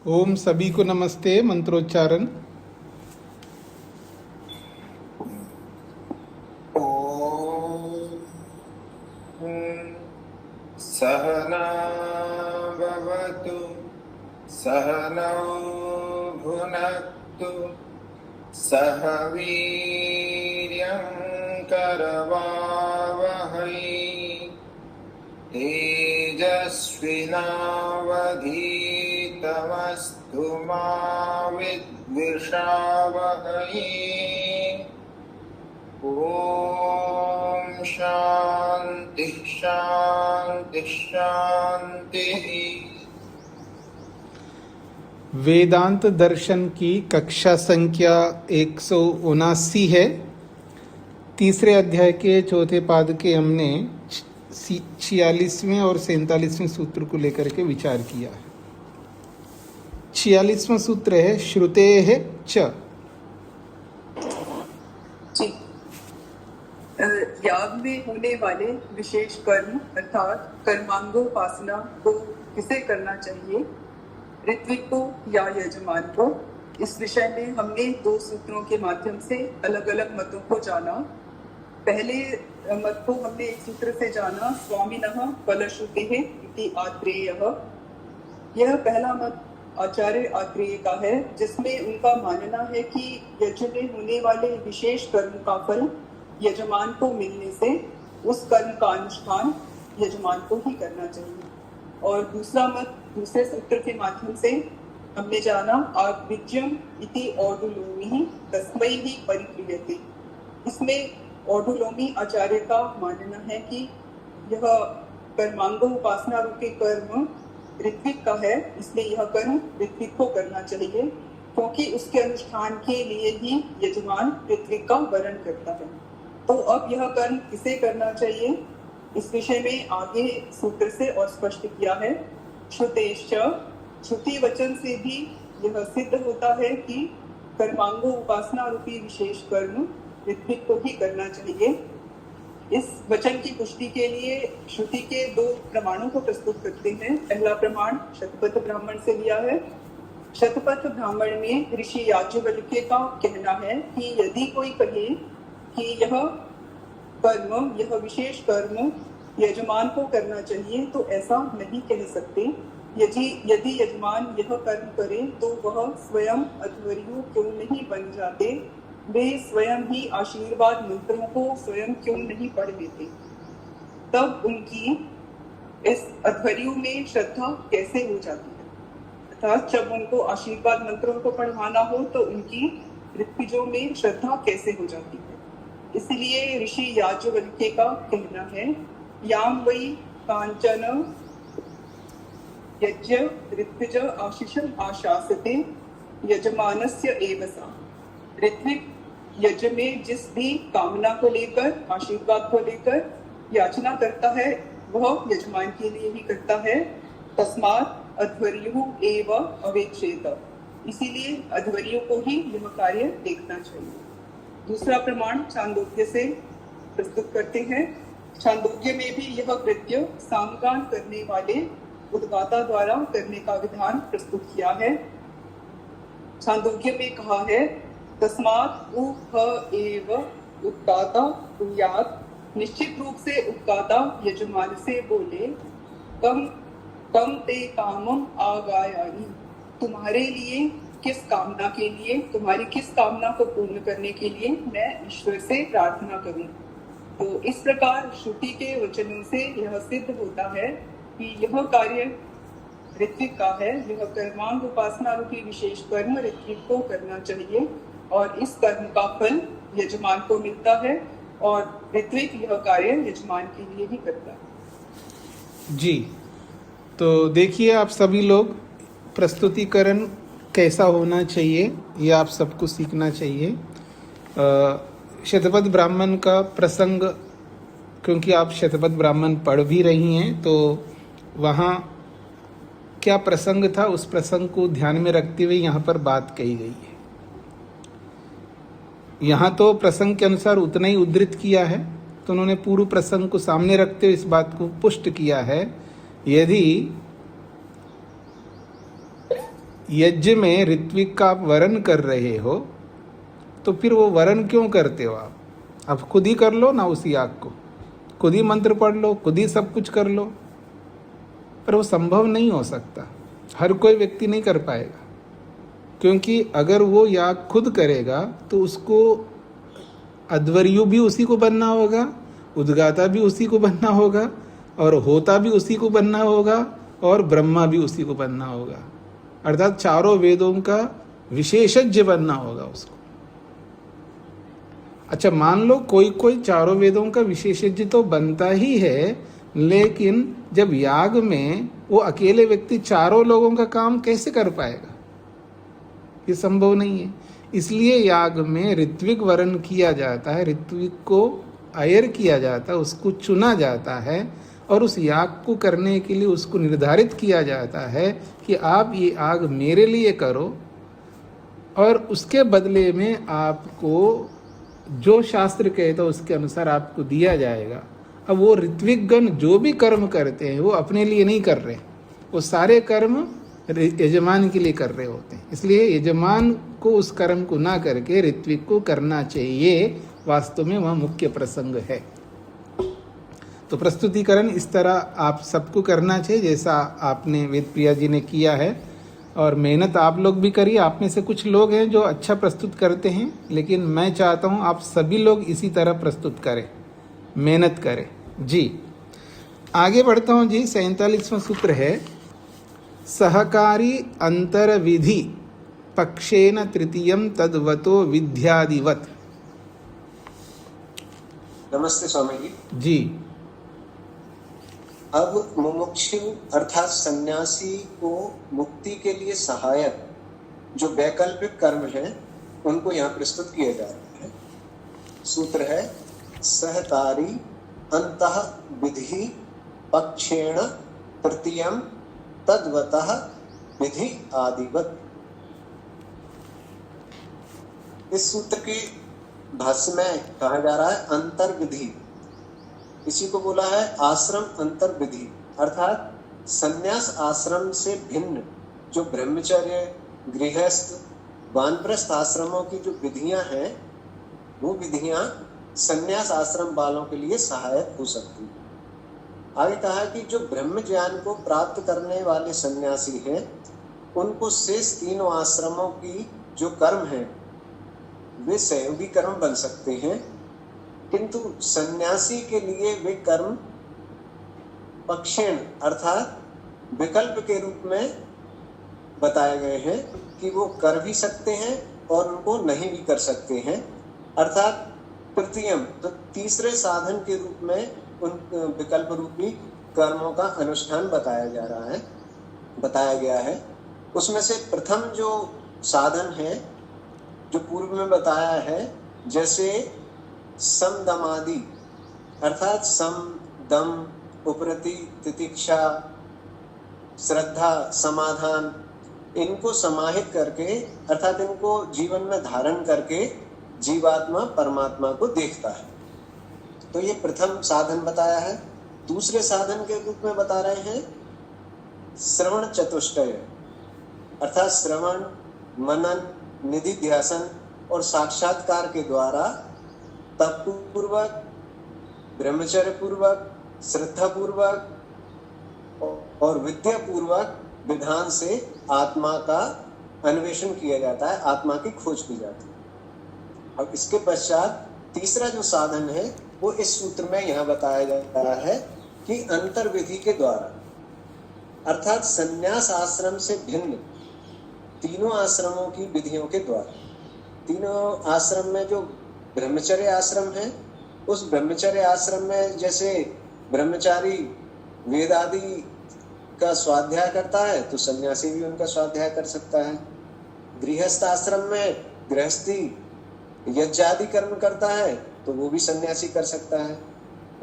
ओम सभी को नमस्ते। मंत्रोच्चारण। सहना भवतु सहनौ भुनक्तु सह वीर्यं करवावहै तेजस्विनावधीतमस्तु मा विद्विषावहै। ओम शांति शांति शांति। वेदांत दर्शन की कक्षा संख्या 179 है। तीसरे अध्याय के चौथे पाद के हमने 46वें और 47वें सूत्र को लेकर के विचार किया है। 46वां सूत्र है श्रुतेः च। याग में होने वाले विशेष कर्म अर्थात कर्मांगोपासना को किसे करना चाहिए, ऋत्विक को या यजमान को। इस विषय में हमने 2 सूत्रों के माध्यम से अलग अलग मतों को जाना। पहले मत को हमने एक सूत्र से जाना, स्वामिनः फलश्रुतेः इति आत्रेयः। यह पहला मत आचार्य आत्रेय का है, जिसमें उनका मानना है कि यज्ञ में होने वाले विशेष कर्म का फल यजमान को मिलने से उस कर्म का अनुष्ठान यजमान को ही करना चाहिए। और दूसरा मत दूसरे सूत्र के माध्यम से हमने जाना, आद्विज्यम इति औडुलोमी तस्मै ही परिक्रियते। इसमें औडुलोमी आचार्य का मानना है कि यह कर्मांगोपासना रूपी कर्म ऋत्विक का है, इसलिए यह कर्म ऋत्विक को करना चाहिए, क्योंकि उसके अनुष्ठान के लिए ही यजमान ऋत्विक का वरण करता है। तो अब यह कर्म किसे करना चाहिए, इस विषय में आगे सूत्र से और स्पष्ट किया है। श्रुतेश्च, श्रुति वचन से भी यह सिद्ध होता है कि कर्मांगो उपासना रूपी विशेष कर्म ऋत्विक को ही करना चाहिए। इस वचन की पुष्टि के लिए श्रुति के 2 प्रमाणों को प्रस्तुत करते हैं। पहला प्रमाण शतपथ ब्राह्मण से लिया है। शतपथ ब्राह्मण में ऋषि याज्ञवल्क्य का कहना है कि यदि कोई कहे कि यह कर्म, यह विशेष कर्म यजमान को करना चाहिए, तो ऐसा नहीं कह सकते। यदि यजमान यह कर्म करे तो वह स्वयं अध्वर्यु क्यों नहीं बन जाते, वे स्वयं ही आशीर्वाद मंत्रों को स्वयं क्यों नहीं पढ़ लेते, तब उनकी इस अध्वर्यु में श्रद्धा कैसे हो जाती है। अर्थात जब उनको आशीर्वाद मंत्रों को पढ़वाना हो तो उनकी ऋत्विजों में श्रद्धा कैसे हो जाती है। इसलिए ऋषि याज्ञवल्क्य का कहना है, याम वै कांचन यज्ञ ऋत्विज आशीषम आशासते यजमानस्य एव सा। ऋत्विक यज्ञ में जिस भी कामना को लेकर, आशीर्वाद को लेकर याचना करता है, वह यजमान के लिए ही करता है। तस्मात् अध्वर्यु एव अवेक्षेत, इसीलिए अध्वर्यु को ही यह कार्य देखना चाहिए। दूसरा प्रमाण छांदोग्य से प्रस्तुत करते हैं। छांदोग्य में भी यह कृत्य सामगान करने वाले उद्गाता द्वारा करने का विधान प्रस्तुत किया है। छांदोग्य में कहा है, तस्मात् उह एव उद्गाता कुर्यात्। निश्चित रूप से उद्गाता यजमान से बोले, कम ते कामम आगायानि, तुम्हारे लिए किस कामना के लिए, तुम्हारी किस कामना को पूर्ण करने के लिए मैं ईश्वर से प्रार्थना करूं। तो इस प्रकार श्रुति के वचनों से यह सिद्ध होता है कि यह कार्य ऋत्विक का है। यह कर्मांग उपासना रूपी विशेष कर्म ऋत्विक को करना चाहिए और इस कर्म का फल यजमान को मिलता है, और ऋत्विक यह कार्य यजमान के लिए ही करता है। जी, तो देखिए आप सभी लोग, प्रस्तुतिकरण कैसा होना चाहिए ये आप सबको सीखना चाहिए। शतपथ ब्राह्मण का प्रसंग, क्योंकि आप शतपथ ब्राह्मण पढ़ भी रही हैं, तो वहाँ क्या प्रसंग था, उस प्रसंग को ध्यान में रखते हुए यहाँ पर बात कही गई है। यहाँ तो प्रसंग के अनुसार उतना ही उद्धृत किया है, तो उन्होंने पूर्व प्रसंग को सामने रखते हुए इस बात को पुष्ट किया है। यदि यज्ञ में ऋत्विक का आप वरण कर रहे हो तो फिर वो वरण क्यों करते हो आप खुद ही कर लो ना उस याग को, खुद ही मंत्र पढ़ लो, खुद ही सब कुछ कर लो। पर वो संभव नहीं हो सकता, हर कोई व्यक्ति नहीं कर पाएगा, क्योंकि अगर वो याग खुद करेगा तो उसको अध्वर्यु भी उसी को बनना होगा, उद्गाता भी उसी को बनना होगा, और होता भी उसी को बनना होगा, और ब्रह्मा भी उसी को बनना होगा। अर्थात चारों वेदों का विशेषज्ञ बनना होगा उसको। अच्छा, मान लो कोई कोई चारों वेदों का विशेषज्ञ तो बनता ही है, लेकिन जब याग में वो अकेले व्यक्ति चारों लोगों का काम कैसे कर पाएगा? ये संभव नहीं है। इसलिए याग में ऋत्विक वरण किया जाता है, ऋत्विक को आयर किया जाता है, उसको चुना जाता है, और उस याग को करने के लिए उसको निर्धारित किया जाता है कि आप ये याग मेरे लिए करो, और उसके बदले में आपको जो शास्त्र कहता है उसके अनुसार आपको दिया जाएगा। अब वो ऋत्विक गण जो भी कर्म करते हैं वो अपने लिए नहीं कर रहे, वो सारे कर्म यजमान के लिए कर रहे होते हैं। इसलिए यजमान को उस कर्म को ना करके ऋत्विक को करना चाहिए, वास्तव में वह मुख्य प्रसंग है। तो प्रस्तुतिकरण इस तरह आप सबको करना चाहिए जैसा आपने वेद प्रिया जी ने किया है, और मेहनत आप लोग भी करिए। आप में से कुछ लोग हैं जो अच्छा प्रस्तुत करते हैं, लेकिन मैं चाहता हूं आप सभी लोग इसी तरह प्रस्तुत करें, मेहनत करें जी। आगे बढ़ता हूं जी। 47वां सूत्र है, सहकारी अंतर विधि पक्षेन तृतीयम तद्वतो विद्यादिवत। नमस्ते स्वामी जी। जी, अब मुमुक्षु अर्थात सन्यासी को मुक्ति के लिए सहायक जो वैकल्पिक कर्म हैं उनको यहाँ प्रस्तुत किया जा रहा है। सूत्र है, सहकारी अंतः विधि पक्षेण तृतीयम तद्वतः विधि आदिवत। इस सूत्र के भाष्य में कहा जा रहा है अंतर विधि, इसी को बोला है आश्रम अंतर विधि, अर्थात संन्यास आश्रम से भिन्न जो ब्रह्मचर्य, गृहस्थ, वानप्रस्थ आश्रमों की जो विधियां हैं वो विधियां संन्यास आश्रम वालों के लिए सहायक हो सकती है। आगे कहा कि जो ब्रह्म ज्ञान को प्राप्त करने वाले सन्यासी हैं उनको शेष तीनों आश्रमों की जो कर्म हैं वे सहयोगी कर्म बन सकते हैं, किंतु सन्यासी के लिए वे कर्म पक्षेण अर्थात विकल्प के रूप में बताए गए हैं कि वो कर भी सकते हैं और उनको नहीं भी कर सकते हैं। अर्थात तृतीयम, तो तीसरे साधन के रूप में उन विकल्प रूपी कर्मों का अनुष्ठान बताया गया है। उसमें से प्रथम जो साधन है जो पूर्व में बताया है, जैसे सम दमादि अर्थात सम, दम, उपरति, तितिक्षा, श्रद्धा, समाधान, इनको समाहित करके अर्थात इनको जीवन में धारण करके जीवात्मा परमात्मा को देखता है। तो ये प्रथम साधन बताया है। दूसरे साधन के रूप में बता रहे हैं श्रवण चतुष्टय, अर्थात श्रवण, मनन, निधिध्यासन और साक्षात्कार के द्वारा तप पूर्वक, ब्रह्मचर्य पूर्वक, श्रद्धा पूर्वक और विद्या पूर्वक विधान से आत्मा का अन्वेषण किया जाता है, आत्मा की खोज की जाती है। और इसके पश्चात तीसरा जो साधन है वो इस सूत्र में यहाँ बताया जा रहा है कि अंतर विधि के द्वारा अर्थात संन्यास आश्रम से भिन्न तीनों आश्रमों की विधियों के द्वारा, तीनों आश्रम में जो ब्रह्मचर्य आश्रम है उस ब्रह्मचर्य आश्रम में जैसे ब्रह्मचारी वेद आदि का स्वाध्याय करता है तो सन्यासी भी उनका स्वाध्याय कर सकता है। गृहस्थ आश्रम में गृहस्थी यज्ञ आदि कर्म करता है तो वो भी सन्यासी कर सकता है।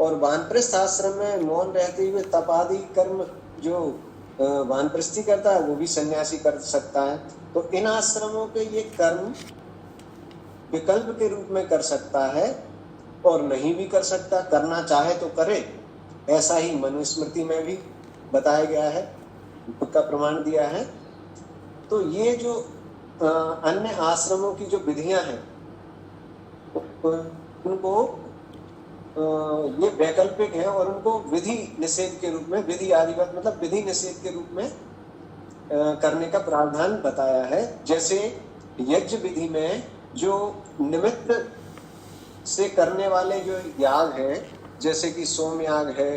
और वानप्रस्थ आश्रम में मौन रहते हुए तप आदि कर्म जो वानप्रस्थी करता है वो भी सन्यासी कर सकता है। तो इन आश्रमों के ये कर्म विकल्प के रूप में कर सकता है और नहीं भी कर सकता, करना चाहे तो करे, ऐसा ही मनुस्मृति में भी बताया गया है, उसका प्रमाण दिया है। तो ये जो अन्य आश्रमों की जो विधियां हैं उनको ये वैकल्पिक है और उनको विधि निषेध के रूप में, विधि आदिवत मतलब विधि निषेध के रूप में करने का प्रावधान बताया है। जैसे यज्ञ विधि में जो निमित्त से करने वाले जो याग हैं, जैसे कि सोम याग है,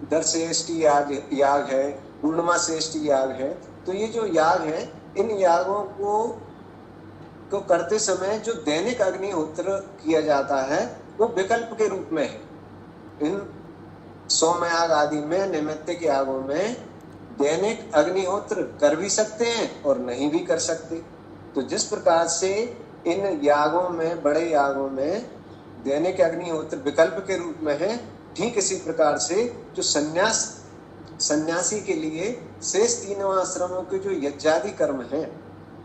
दर्शेष्टि याग है, पूर्णिमा श्रेष्ठी याग है, तो ये जो याग है इन यागों को करते समय जो दैनिक अग्निहोत्र किया जाता है वो विकल्प के रूप में है। इन सोम याग आदि में, नैमित्तिक यागों में दैनिक अग्निहोत्र कर भी सकते हैं और नहीं भी कर सकते। तो जिस प्रकार से इन यागों में, बड़े यागों में दैनिक अग्निहोत्र विकल्प के रूप में है, ठीक इसी प्रकार से जो सन्यासी के लिए शेष तीनों आश्रमों के जो यज्ञादि कर्म हैं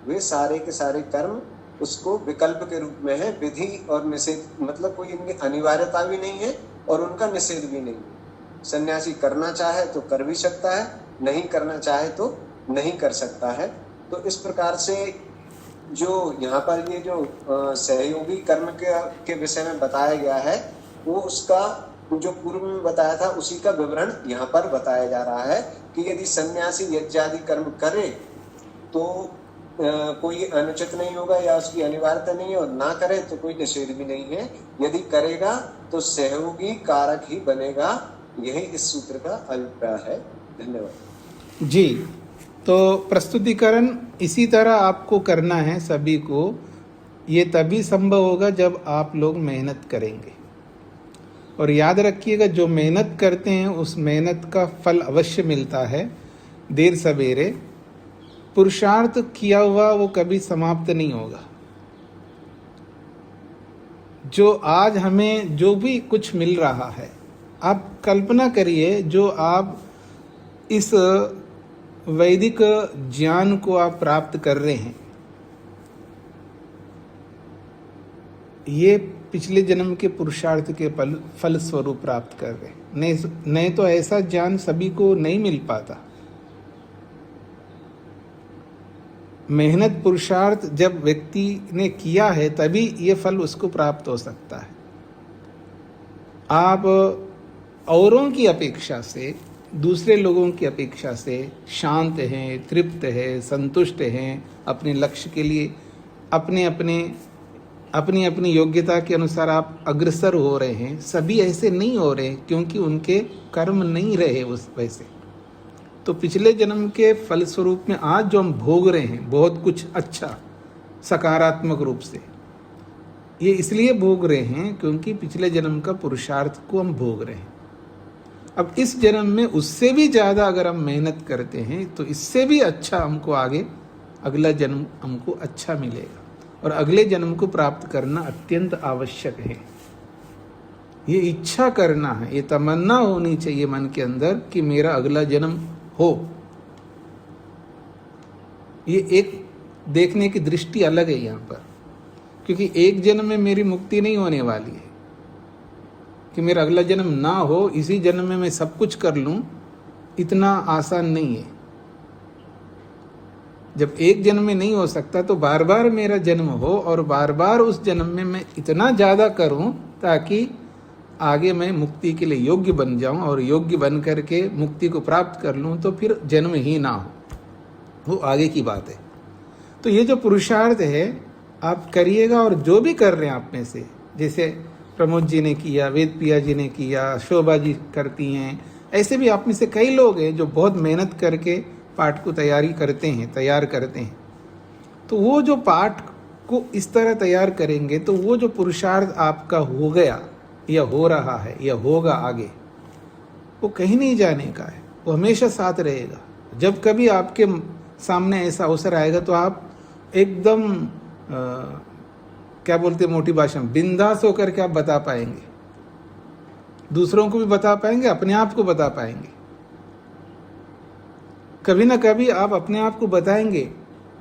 वे सारे के सारे कर्म उसको विकल्प के रूप में है। विधि और निषेध मतलब कोई इनकी अनिवार्यता भी नहीं है और उनका निषेध भी नहीं है। सन्यासी करना चाहे तो कर भी सकता है, नहीं करना चाहे तो नहीं कर सकता है। तो इस प्रकार से जो यहाँ पर ये जो सहयोगी कर्म के विषय में बताया गया है वो उसका जो पूर्व में बताया था उसी का विवरण यहाँ पर बताया जा रहा है कि यदि सन्यासी यज्ञादि कर्म करे तो कोई अनुचित नहीं होगा या उसकी अनिवार्यता नहीं है, और ना करे तो कोई निषेध भी नहीं है। यदि करेगा तो सहयोगी कारक ही बनेगा। यही इस सूत्र का अभिप्राय है। धन्यवाद जी। तो प्रस्तुतिकरण इसी तरह आपको करना है सभी को। ये तभी संभव होगा जब आप लोग मेहनत करेंगे, और याद रखिएगा जो मेहनत करते हैं उस मेहनत का फल अवश्य मिलता है देर सवेरे। पुरुषार्थ किया हुआ वो कभी समाप्त नहीं होगा। जो आज हमें जो भी कुछ मिल रहा है, आप कल्पना करिए जो आप इस वैदिक ज्ञान को आप प्राप्त कर रहे हैं, ये पिछले जन्म के पुरुषार्थ के फल स्वरूप प्राप्त कर रहे हैं। नहीं तो ऐसा ज्ञान सभी को नहीं मिल पाता। मेहनत पुरुषार्थ जब व्यक्ति ने किया है तभी ये फल उसको प्राप्त हो सकता है। आप औरों की अपेक्षा से, दूसरे लोगों की अपेक्षा से शांत हैं, तृप्त हैं, संतुष्ट हैं, अपने लक्ष्य के लिए अपनी अपनी योग्यता के अनुसार आप अग्रसर हो रहे हैं। सभी ऐसे नहीं हो रहे क्योंकि उनके कर्म नहीं रहे उस वैसे। तो पिछले जन्म के फलस्वरूप में आज जो हम भोग रहे हैं बहुत कुछ अच्छा सकारात्मक रूप से, ये इसलिए भोग रहे हैं क्योंकि पिछले जन्म का पुरुषार्थ को हम भोग रहे हैं। अब इस जन्म में उससे भी ज़्यादा अगर हम मेहनत करते हैं तो इससे भी अच्छा हमको आगे अगला जन्म हमको अच्छा मिलेगा, और अगले जन्म को प्राप्त करना अत्यंत आवश्यक है। ये इच्छा करना है, ये तमन्ना होनी चाहिए मन के अंदर कि मेरा अगला जन्म हो। ये एक देखने की दृष्टि अलग है यहाँ पर, क्योंकि एक जन्म में मेरी मुक्ति नहीं होने वाली है कि मेरा अगला जन्म ना हो, इसी जन्म में मैं सब कुछ कर लूं, इतना आसान नहीं है। जब एक जन्म में नहीं हो सकता तो बार बार मेरा जन्म हो और बार बार उस जन्म में मैं इतना ज़्यादा करूं ताकि आगे मैं मुक्ति के लिए योग्य बन जाऊं, और योग्य बन करके मुक्ति को प्राप्त कर लूं तो फिर जन्म ही ना हो, वो आगे की बात है। तो ये जो पुरुषार्थ है आप करिएगा, और जो भी कर रहे हैं आप में से, जैसे प्रमोद जी ने किया, वेद प्रिया जी ने किया, शोभा जी करती हैं, ऐसे भी आप में से कई लोग हैं जो बहुत मेहनत करके पाठ को तैयार करते हैं। तो वो जो पाठ को इस तरह तैयार करेंगे तो वो जो पुरुषार्थ आपका हो गया या हो रहा है या होगा आगे, वो कहीं नहीं जाने का है, वो हमेशा साथ रहेगा। जब कभी आपके सामने ऐसा अवसर आएगा तो आप एकदम क्या बोलते हैं मोटी भाषा में, बिंदास होकर के आप बता पाएंगे, दूसरों को भी बता पाएंगे, अपने आप को बता पाएंगे। कभी ना कभी आप अपने आप को बताएंगे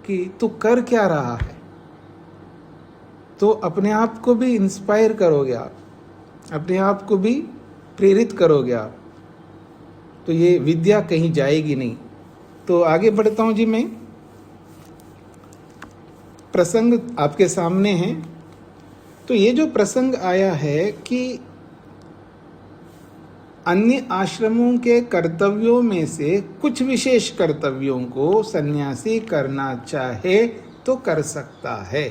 कि तू कर क्या रहा है, तो अपने आप को भी इंस्पायर करोगे, आप अपने आप को भी प्रेरित करोगे आप, तो ये विद्या कहीं जाएगी नहीं। तो आगे बढ़ता हूँ जी मैं। प्रसंग आपके सामने है। तो ये जो प्रसंग आया है कि अन्य आश्रमों के कर्तव्यों में से कुछ विशेष कर्तव्यों को सन्यासी करना चाहे तो कर सकता है।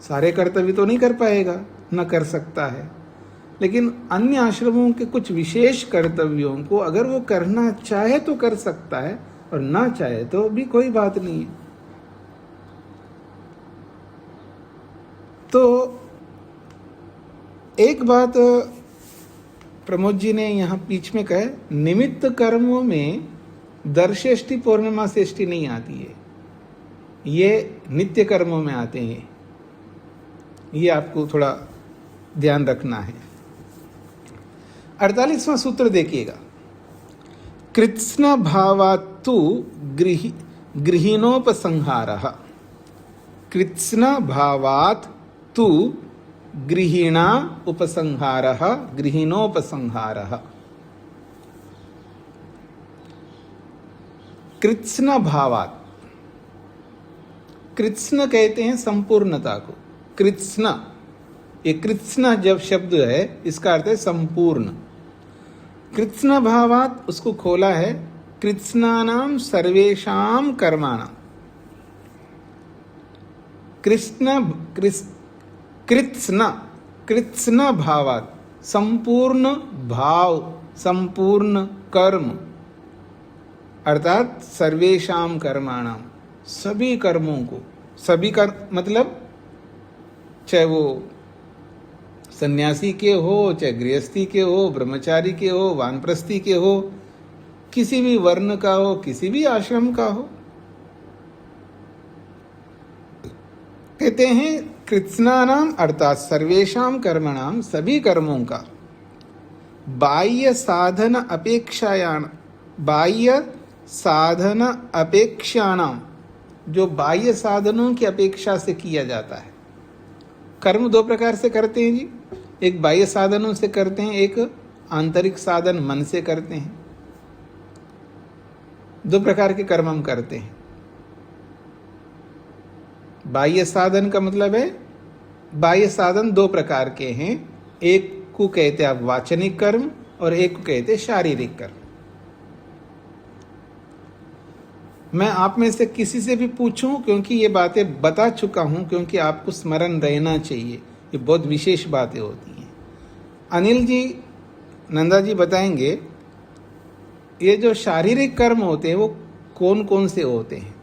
सारे कर्तव्य तो नहीं कर पाएगा, न कर सकता है, लेकिन अन्य आश्रमों के कुछ विशेष कर्तव्यों को अगर वो करना चाहे तो कर सकता है, और ना चाहे तो भी कोई बात नहीं है। तो एक बात प्रमोद जी ने यहाँ बीच में कहा, निमित्त कर्मों में दर्शेष्टि पौर्णिमा सेष्टि नहीं आती है, ये नित्य कर्मों में आते हैं। ये आपको थोड़ा ध्यान रखना है। 48वां सूत्र देखिएगा, कृत्स्न भावात्तु गृहीणोपसंहारः। कृत्स्न भावात् तु गृहीणा उपसंहारः, गृहीणोपसंहारः। कृत्स्न भावात्, कृत्स्न कहते हैं संपूर्णता को। कृत्स्न, ये कृत्स्न जब शब्द है इसका अर्थ है संपूर्ण। कृत्स्न भावात् उसको खोला है, कृत्स्नानां सर्वेषां कर्माणां। कृत्स्न भावात् संपूर्ण भाव, संपूर्ण कर्म, अर्थात सर्वेषां कर्माणां, सभी कर्मों को। सभी कर्म मतलब चाहे वो सन्यासी के हो, चाहे गृहस्थी के हो, ब्रह्मचारी के हो, वानप्रस्थी के हो, किसी भी वर्ण का हो, किसी भी आश्रम का हो। कहते हैं कृत्स्नानाम अर्थात सर्वेषां कर्मणाम, सभी कर्मों का बाह्य साधन अपेक्षायाण, बाह्य साधन अपेक्षाणाम, जो बाह्य साधनों की अपेक्षा से किया जाता है। कर्म दो प्रकार से करते हैं जी, एक बाह्य साधनों से करते हैं, एक आंतरिक साधन मन से करते हैं। दो प्रकार के कर्म हम करते हैं। बाह्य साधन का मतलब है, बाह्य साधन दो प्रकार के हैं, एक को कहते हैं आप वाचनिक कर्म और एक को कहते हैं शारीरिक कर्म। मैं आप में से किसी से भी पूछूं, क्योंकि ये बातें बता चुका हूं, क्योंकि आपको स्मरण रहना चाहिए, ये बहुत विशेष बातें होती हैं। अनिल जी, नंदा जी बताएंगे ये जो शारीरिक कर्म होते हैं वो कौन कौन से होते हैं।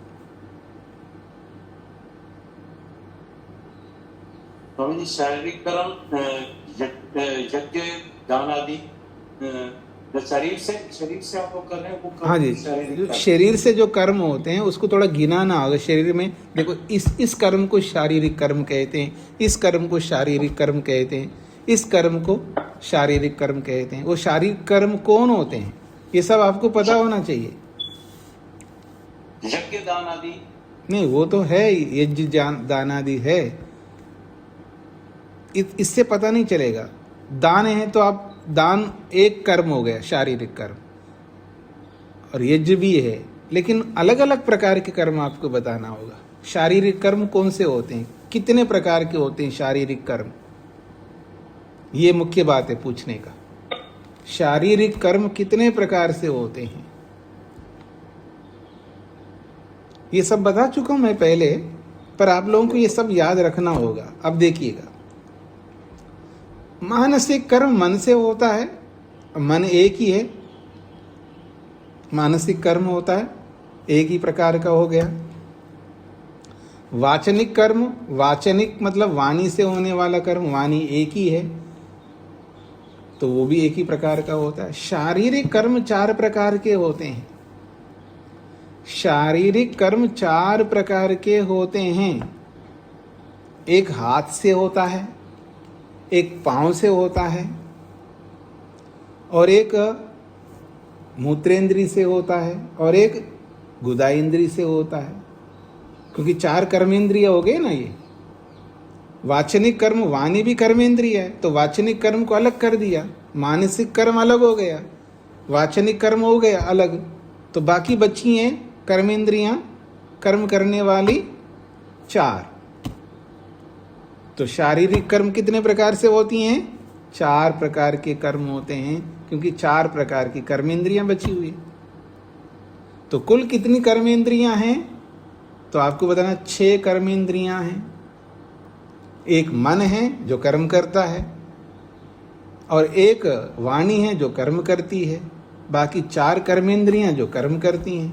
स्वामी जी, शारीरिक कर्म यज्ञ दान आदि शरीर से आप लोग कर रहे हैं वो कर्म। हाँ जी, जो शरीर से जो कर्म होते हैं उसको थोड़ा गिनाना होगा। शरीर में देखो, इस कर्म को शारीरिक कर्म कहते हैं, इस कर्म को शारीरिक कर्म कहते हैं, इस कर्म को शारीरिक कर्म कहते हैं। वो शारीरिक कर्म कौन होते हैं ये सब आपको पता होना चाहिए। यज्ञ दान आदि नहीं, वो तो है, यज्ञ दान आदि है, इससे पता नहीं चलेगा। दान है तो आप, दान एक कर्म हो गया शारीरिक कर्म, और यज्ञ भी है, लेकिन अलग अलग प्रकार के कर्म आपको बताना होगा। शारीरिक कर्म कौन से होते हैं, कितने प्रकार के होते हैं शारीरिक कर्म, ये मुख्य बात है पूछने का। शारीरिक कर्म कितने प्रकार से होते हैं ये सब बता चुका हूं मैं पहले, पर आप लोगों को ये सब याद रखना होगा। अब देखिएगा, मानसिक कर्म मन से होता है, मन एक ही है, मानसिक कर्म होता है, एक ही प्रकार का हो गया। वाचनिक कर्म, वाचनिक मतलब वाणी से होने वाला कर्म, वाणी एक ही है तो वो भी एक ही प्रकार का होता है। शारीरिक कर्म चार प्रकार के होते हैं। शारीरिक कर्म चार प्रकार के होते हैं। एक हाथ से होता है, एक पांव से होता है, और एक मूत्रेंद्री से होता है, और एक गुदाइंद्री से होता है। क्योंकि चार कर्मेंद्रिय हो गए ना ये। वाचनिक कर्म, वाणी भी कर्मेंद्रिय है, तो वाचनिक कर्म को अलग कर दिया, मानसिक कर्म अलग हो गया, वाचनिक कर्म हो गया अलग, तो बाकी बची हैं कर्मेंद्रियां, कर्म करने वाली 4। तो शारीरिक कर्म कितने प्रकार से होती हैं? 4 प्रकार के कर्म होते हैं, क्योंकि 4 प्रकार की कर्मेंद्रियां बची हुई हैं। तो कुल कितनी कर्मेंद्रियां हैं? तो आपको बताना 6 कर्मेंद्रियां हैं। एक मन है जो कर्म करता है, और एक वाणी है जो कर्म करती है। बाकी 4 कर्मेंद्रियां जो कर्म करती हैं,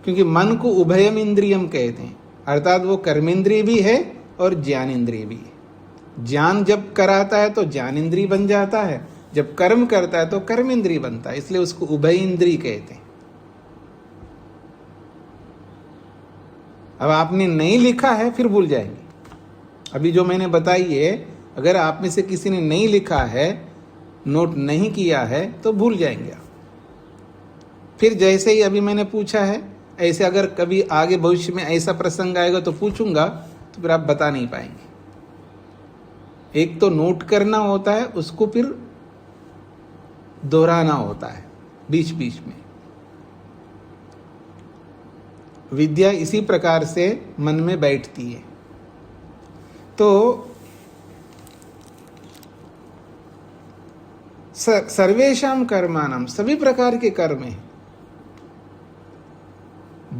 क्योंकि मन को उभयम इंद्रियम कहते हैं, अर्थात वो कर्मेंद्रिय भी है और ज्ञानेंद्रिय भी है। ज्ञान जब कराता है तो ज्ञानेंद्रिय बन जाता है, जब कर्म करता है तो कर्मेंद्रिय बनता है, इसलिए उसको उभय इंद्रिय कहते हैं। अब आपने नहीं लिखा है फिर भूल जाएंगे। अभी जो मैंने बताई है, अगर आप में से किसी ने नहीं लिखा है, नोट नहीं किया है, तो भूल जाएंगे आप। फिर जैसे ही अभी मैंने पूछा है, ऐसे अगर कभी आगे भविष्य में ऐसा प्रसंग आएगा तो पूछूंगा, तो फिर आप बता नहीं पाएंगे। एक तो नोट करना होता है, उसको फिर दोहराना होता है बीच बीच में। विद्या इसी प्रकार से मन में बैठती है। तो सर्वेषां कर्माणाम, सभी प्रकार के कर्म हैं।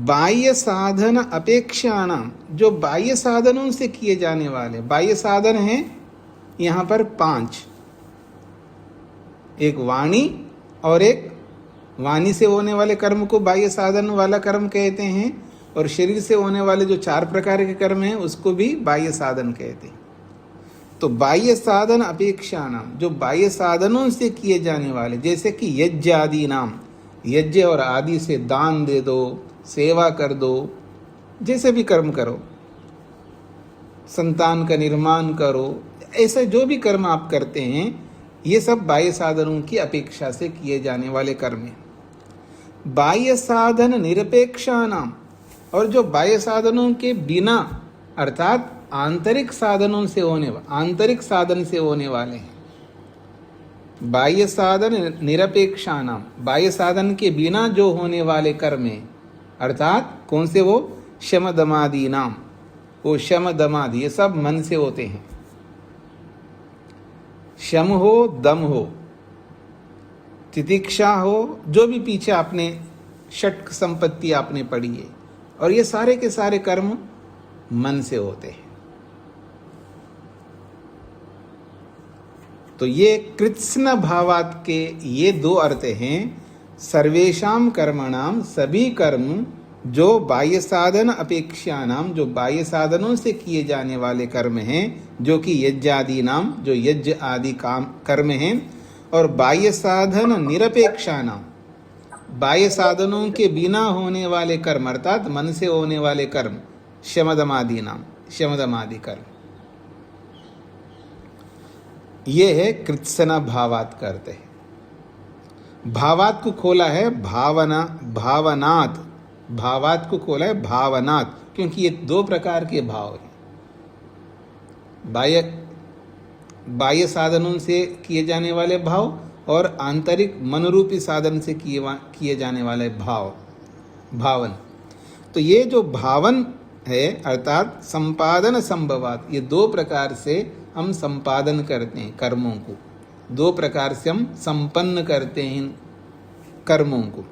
बाह्य साधन अपेक्षाणाम, जो बाह्य साधनों से किए जाने वाले, बाह्य साधन हैं यहाँ पर 5। एक वाणी, और एक वाणी से होने वाले कर्म को बाह्य साधन वाला कर्म कहते हैं, और शरीर से होने वाले जो 4 प्रकार के कर्म हैं उसको भी बाह्य साधन कहते हैं। तो बाह्य साधन अपेक्षाणाम, जो बाह्य साधनों से किए जाने वाले, जैसे कि यज्ञ आदि नाम, यज्ञ और आदि से दान दे दो, सेवा कर दो, जैसे भी कर्म करो, संतान का निर्माण करो, ऐसे जो भी कर्म आप करते हैं, ये सब बाह्य साधनों की अपेक्षा से किए जाने वाले कर्म हैं। बाह्य साधन निरपेक्षाणाम, और जो बाह्य साधनों के बिना, अर्थात आंतरिक साधनों से आंतरिक साधन से होने वाले हैं। बाह्य साधन निरपेक्षाणाम, बाह्य साधन के बिना जो होने वाले कर्म हैं, अर्थात कौन से? वो शम दमादि नाम, वो शम दमादि, ये सब मन से होते हैं। शम हो, दम हो, तितिक्षा हो, जो भी पीछे आपने षट संपत्ति आपने पढ़ी है, और ये सारे के सारे कर्म मन से होते हैं। तो ये कृत्स्न भावात के ये 2 अर्थ हैं। सर्वेषां कर्मणाम, सभी कर्म जो बाह्य साधन अपेक्षानाम, जो बाह्य साधनों से किए जाने वाले कर्म हैं, जो कि यज्ञ आदि नाम, जो यज्ञ आदि काम कर्म हैं, और बाह्य साधन निरपेक्षानाम, बाह्य साधनों के बिना होने वाले कर्म, अर्थात मन से होने वाले कर्म, शमदमादि नाम, शमदमादि कर्म, ये है कृत्स्न भावात करते हैं। भावात को खोला है भावना, भावनात्, भावात को खोला है भावनात्, क्योंकि ये 2 प्रकार के भाव हैं। बाह्य साधनों से किए जाने वाले भाव, और आंतरिक मनरूपी साधन से किए जाने वाले भावन। तो ये जो भावन है, अर्थात संपादन संभवात, ये 2 प्रकार से हम संपादन करते हैं कर्मों को, 2 प्रकार से हम संपन्न करते हैं कर्मों को।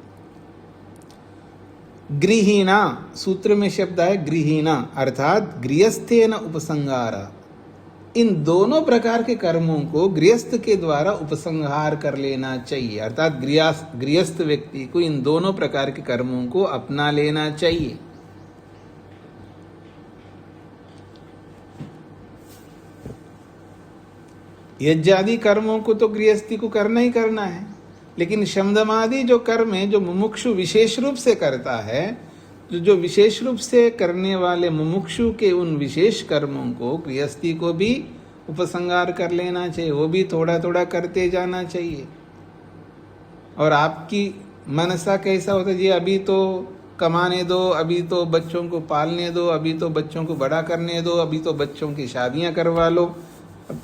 गृहीणा, सूत्र में शब्द है गृहीणा, अर्थात गृहस्थेन उपसंहारा, इन दोनों प्रकार के कर्मों को गृहस्थ के द्वारा उपसंहार कर लेना चाहिए, अर्थात गृहस्थ व्यक्ति को इन दोनों प्रकार के कर्मों को अपना लेना चाहिए। यज्ञादि कर्मों को तो गृहस्थी को करना ही करना है, लेकिन शमदमादि जो कर्म है, जो मुमुक्षु विशेष रूप से करता है, जो विशेष रूप से करने वाले मुमुक्षु के उन विशेष कर्मों को गृहस्थी को भी उपसंहार कर लेना चाहिए, वो भी थोड़ा थोड़ा करते जाना चाहिए। और आपकी मनसा कैसा होता है जी, अभी तो कमाने दो, अभी तो बच्चों को पालने दो, अभी तो बच्चों को बड़ा करने दो, अभी तो बच्चों की शादियां करवा लो,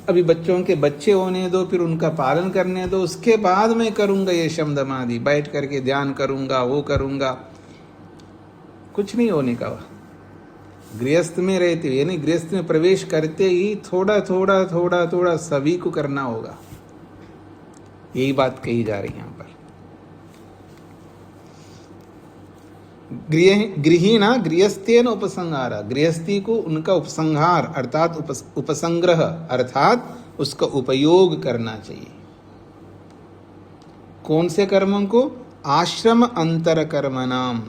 अभी बच्चों के बच्चे होने दो, फिर उनका पालन करने दो, उसके बाद मैं करूँगा ये शमदमादि, बैठ करके ध्यान करूँगा, वो करूँगा, कुछ नहीं होने का। गृहस्थ में रहते हुए, यानी गृहस्थ में प्रवेश करते ही थोड़ा थोड़ा थोड़ा थोड़ा सभी को करना होगा। यही बात कही जा रही है यहाँ पर। गृहिणा गृहस्थेन उपसंहार, गृहस्थी को उनका उपसंहार अर्थात उपसंग्रह अर्थात उसका उपयोग करना चाहिए। कौन से कर्मों को? आश्रम अंतर कर्मणाम,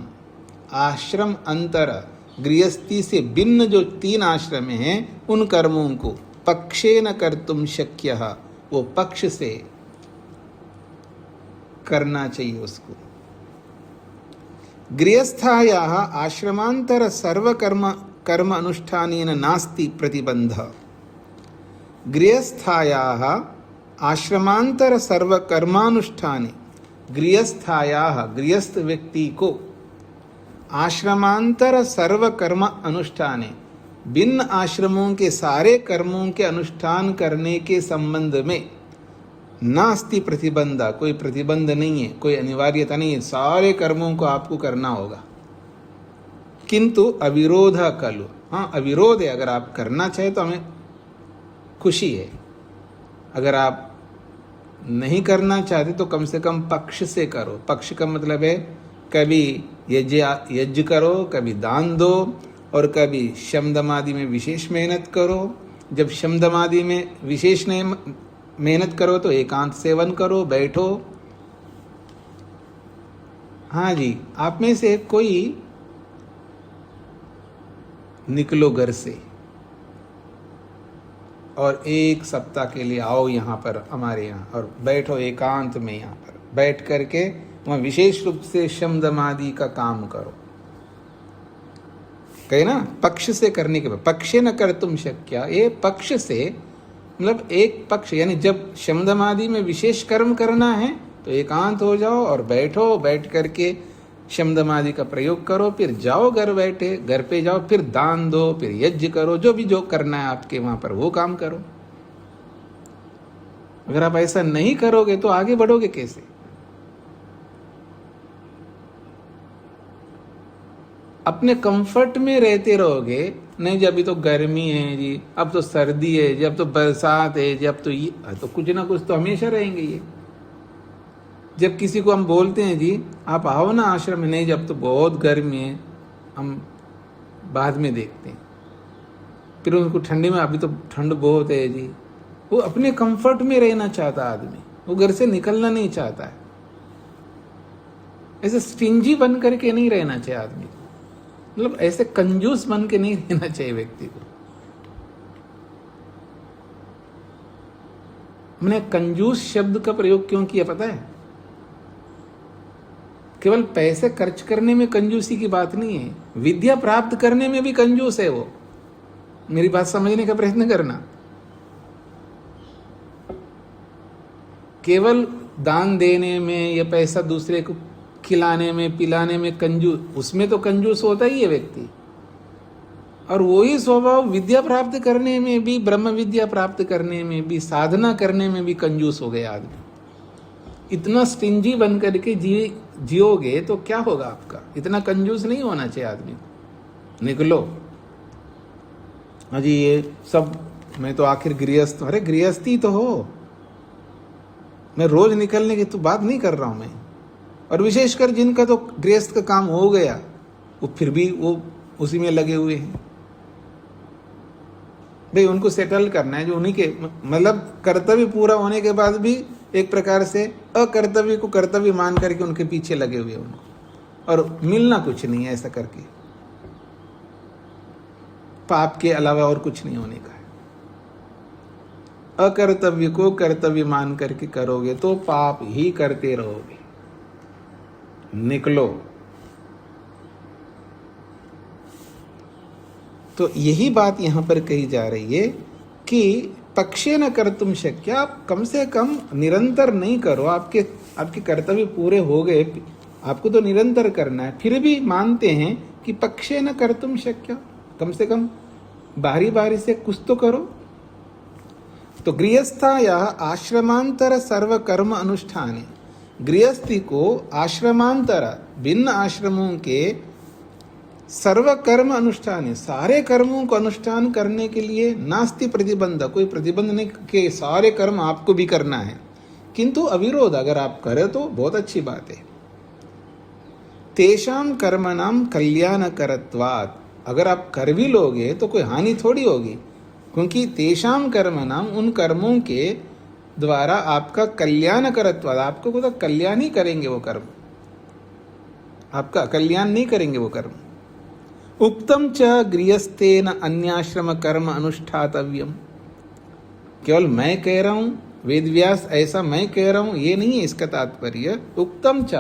आश्रम अंतर गृहस्थी से भिन्न जो 3 आश्रम हैं उन कर्मों को पक्षेन कर्तुम शक्यः, वो पक्ष से करना चाहिए उसको। गृहस्थायाः आश्रमांतर सर्व कर्म अनुष्ठानेन नास्ति प्रतिबंध। गृहस्थायाः आश्रमांतर सर्व कर्मानुष्ठाने, गृहस्थायाः गृहस्थ व्यक्ति को आश्रमांतर सर्व कर्म अनुष्ठाने, भिन्न आश्रमों के सारे कर्मों के अनुष्ठान करने के संबंध में नास्ति प्रतिबंध, कोई प्रतिबंध नहीं है, कोई अनिवार्यता नहीं है, सारे कर्मों को आपको करना होगा। किंतु अविरोध खलु, हाँ अविरोध है, अगर आप करना चाहे तो हमें खुशी है, अगर आप नहीं करना चाहते तो कम से कम पक्ष से करो। पक्ष का मतलब है कभी यज्ञ करो, कभी दान दो, और कभी शमदमादि में विशेष मेहनत करो। जब शमदमादि में विशेष मेहनत करो तो एकांत सेवन करो, बैठो। हाँ जी, आप में से कोई निकलो घर से और 1 सप्ताह के लिए आओ यहाँ पर हमारे यहाँ और बैठो एकांत में, यहाँ पर बैठ करके वहाँ विशेष रूप से शमदमादि का काम करो। कहे ना, पक्ष से करने के बाद, पक्षे न कर तुम शक्या, ये पक्ष से मतलब एक पक्ष, यानी जब शमदमादि में विशेष कर्म करना है तो एकांत हो जाओ और बैठो, बैठ करके शमदमादि का प्रयोग करो, फिर जाओ घर पे जाओ, फिर दान दो, फिर यज्ञ करो, जो भी जो करना है आपके वहां पर वो काम करो। अगर आप ऐसा नहीं करोगे तो आगे बढ़ोगे कैसे? अपने कंफर्ट में रहते रहोगे, नहीं जी अभी तो गर्मी है जी, अब तो सर्दी है जी, अब तो बरसात है जी, अब तो ये, तो कुछ ना कुछ तो हमेशा रहेंगे ये। जब किसी को हम बोलते हैं जी आप आओ ना आश्रम में, नहीं जब तो बहुत गर्मी है, हम बाद में देखते हैं। फिर उनको ठंडी में, अभी तो ठंड बहुत है जी। वो अपने कंफर्ट में रहना चाहता आदमी, वो घर से निकलना नहीं चाहता है। ऐसे स्टिंजी बन करके नहीं रहना चाहिए आदमी को, मतलब ऐसे कंजूस बन के नहीं रहना चाहिए व्यक्ति को। मैंने कंजूस शब्द का प्रयोग क्यों किया पता है? केवल पैसे खर्च करने में कंजूसी की बात नहीं है, विद्या प्राप्त करने में भी कंजूस है वो। मेरी बात समझने का प्रयत्न करना। केवल दान देने में या पैसा दूसरे को खिलाने में पिलाने में कंजूस, उसमें तो कंजूस होता ही है व्यक्ति। और वही स्वभाव विद्या प्राप्त करने में भी, ब्रह्म विद्या प्राप्त करने में भी, साधना करने में भी कंजूस हो गया आदमी। इतना स्टिंजी बन करके जियोगे तो क्या होगा आपका? इतना कंजूस नहीं होना चाहिए आदमी को। निकलो अजी ये सब, मैं तो आखिर गृहस्थ, अरे गृहस्थी तो हो, मैं रोज निकलने की तो बात नहीं कर रहा हूं मैं। और विशेषकर जिनका तो गृहस्थ का काम हो गया, वो फिर भी वो उसी में लगे हुए हैं। भाई उनको सेटल करना है, जो उन्हीं के मतलब कर्तव्य पूरा होने के बाद भी एक प्रकार से अकर्तव्य को कर्तव्य मान करके उनके पीछे लगे हुए उनको, और मिलना कुछ नहीं है ऐसा करके। पाप के अलावा और कुछ नहीं होने का है। अकर्तव्य को कर्तव्य मान करके करोगे तो पाप ही करते रहोगे। निकलो। तो यही बात यहां पर कही जा रही है कि पक्षे न कर तुम शक्य, आप कम से कम निरंतर नहीं करो। आपके कर्तव्य पूरे हो गए, आपको तो निरंतर करना है, फिर भी मानते हैं कि पक्षे न कर तुम शक्य, कम से कम बारी बारी से कुछ तो करो। तो गृहस्थाया आश्रमांतर सर्व कर्म अनुष्ठाने, गृहस्थी को आश्रमांतर भिन्न आश्रमों के सर्व कर्म अनुष्ठान है, सारे कर्मों को अनुष्ठान करने के लिए नास्ति प्रतिबंध, कोई प्रतिबंध नहीं कि सारे कर्म आपको भी करना है, किंतु अविरोध अगर आप करें तो बहुत अच्छी बात है। तेषाम कर्मणाम कल्याणकरत्वात्, अगर आप कर भी लोगे तो कोई हानि थोड़ी होगी, क्योंकि तेषाम कर्मणाम, उन कर्मों के द्वारा आपका कल्याणकरत्वात्, आपको खुद कल्याण ही करेंगे वो कर्म, आपका कल्याण नहीं करेंगे वो कर्म। उक्तम च गृहस्थेन अन्याश्रम कर्म अनुष्ठातव्यम, केवल मैं कह रहा हूं वेदव्यास ऐसा मैं कह रहा हूं ये नहीं है इसका तात्पर्य। उक्तम च,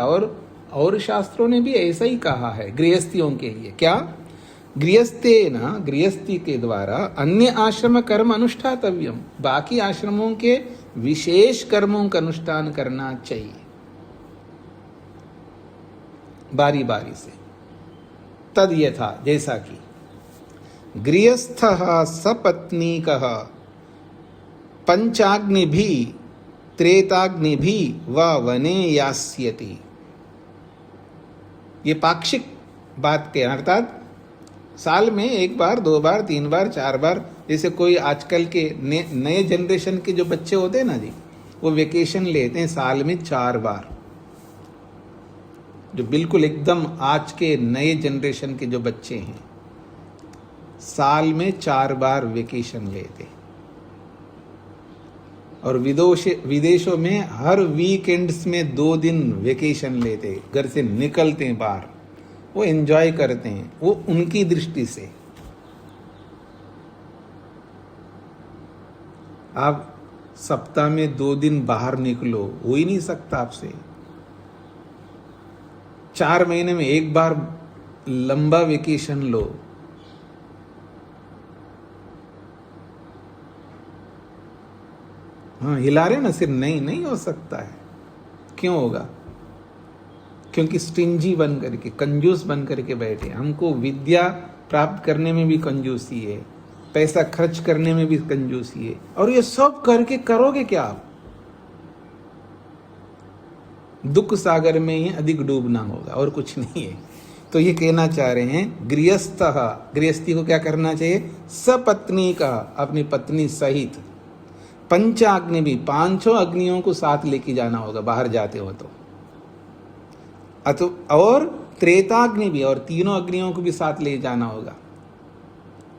और शास्त्रों ने भी ऐसा ही कहा है गृहस्थियों के लिए। क्या? गृहस्थेन, गृहस्थी के द्वारा अन्य आश्रम कर्म अनुष्ठातव्यम, बाकी आश्रमों के विशेष कर्मों का अनुष्ठान करना चाहिए बारी बारी से। तद यथा, जैसा कि गृहस्थः सपत्नीकः पंचाग्निभिः त्रेताग्निभिः व वने यास्यति। ये पाक्षिक बात के, अर्थात साल में एक बार, दो बार, तीन बार, चार बार, जैसे कोई आजकल के नए जनरेशन के जो बच्चे होते हैं ना जी, वो वेकेशन लेते हैं साल में 4 बार। जो बिल्कुल एकदम आज के नए जनरेशन के जो बच्चे हैं, साल में 4 बार वेकेशन लेते हैं। और विदेशों में हर वीकेंड्स में 2 दिन वेकेशन लेते, घर से निकलते हैं बाहर, वो एंजॉय करते हैं, वो उनकी दृष्टि से। आप सप्ताह में 2 दिन बाहर निकलो, हो ही नहीं सकता आपसे। 4 महीने में एक बार लंबा वेकेशन लो। हाँ, हिला रहे ना सिर, नहीं हो सकता है। क्यों होगा? क्योंकि स्टिंजी बन करके, कंजूस बन करके बैठे। हमको विद्या प्राप्त करने में भी कंजूसी है, पैसा खर्च करने में भी कंजूसी है, और ये सब करके करोगे क्या आप? दुख सागर में ही अधिक डूबना होगा, और कुछ नहीं है। तो ये कहना चाह रहे हैं गृहस्थः, गृहस्थी को क्या करना चाहिए? सपत्नी का, अपनी पत्नी सहित, पंचाग्नि भी, 5 अग्नियों को साथ लेके जाना होगा बाहर जाते हो तो, और त्रेताग्नि भी, और 3 अग्नियों को भी साथ ले जाना होगा।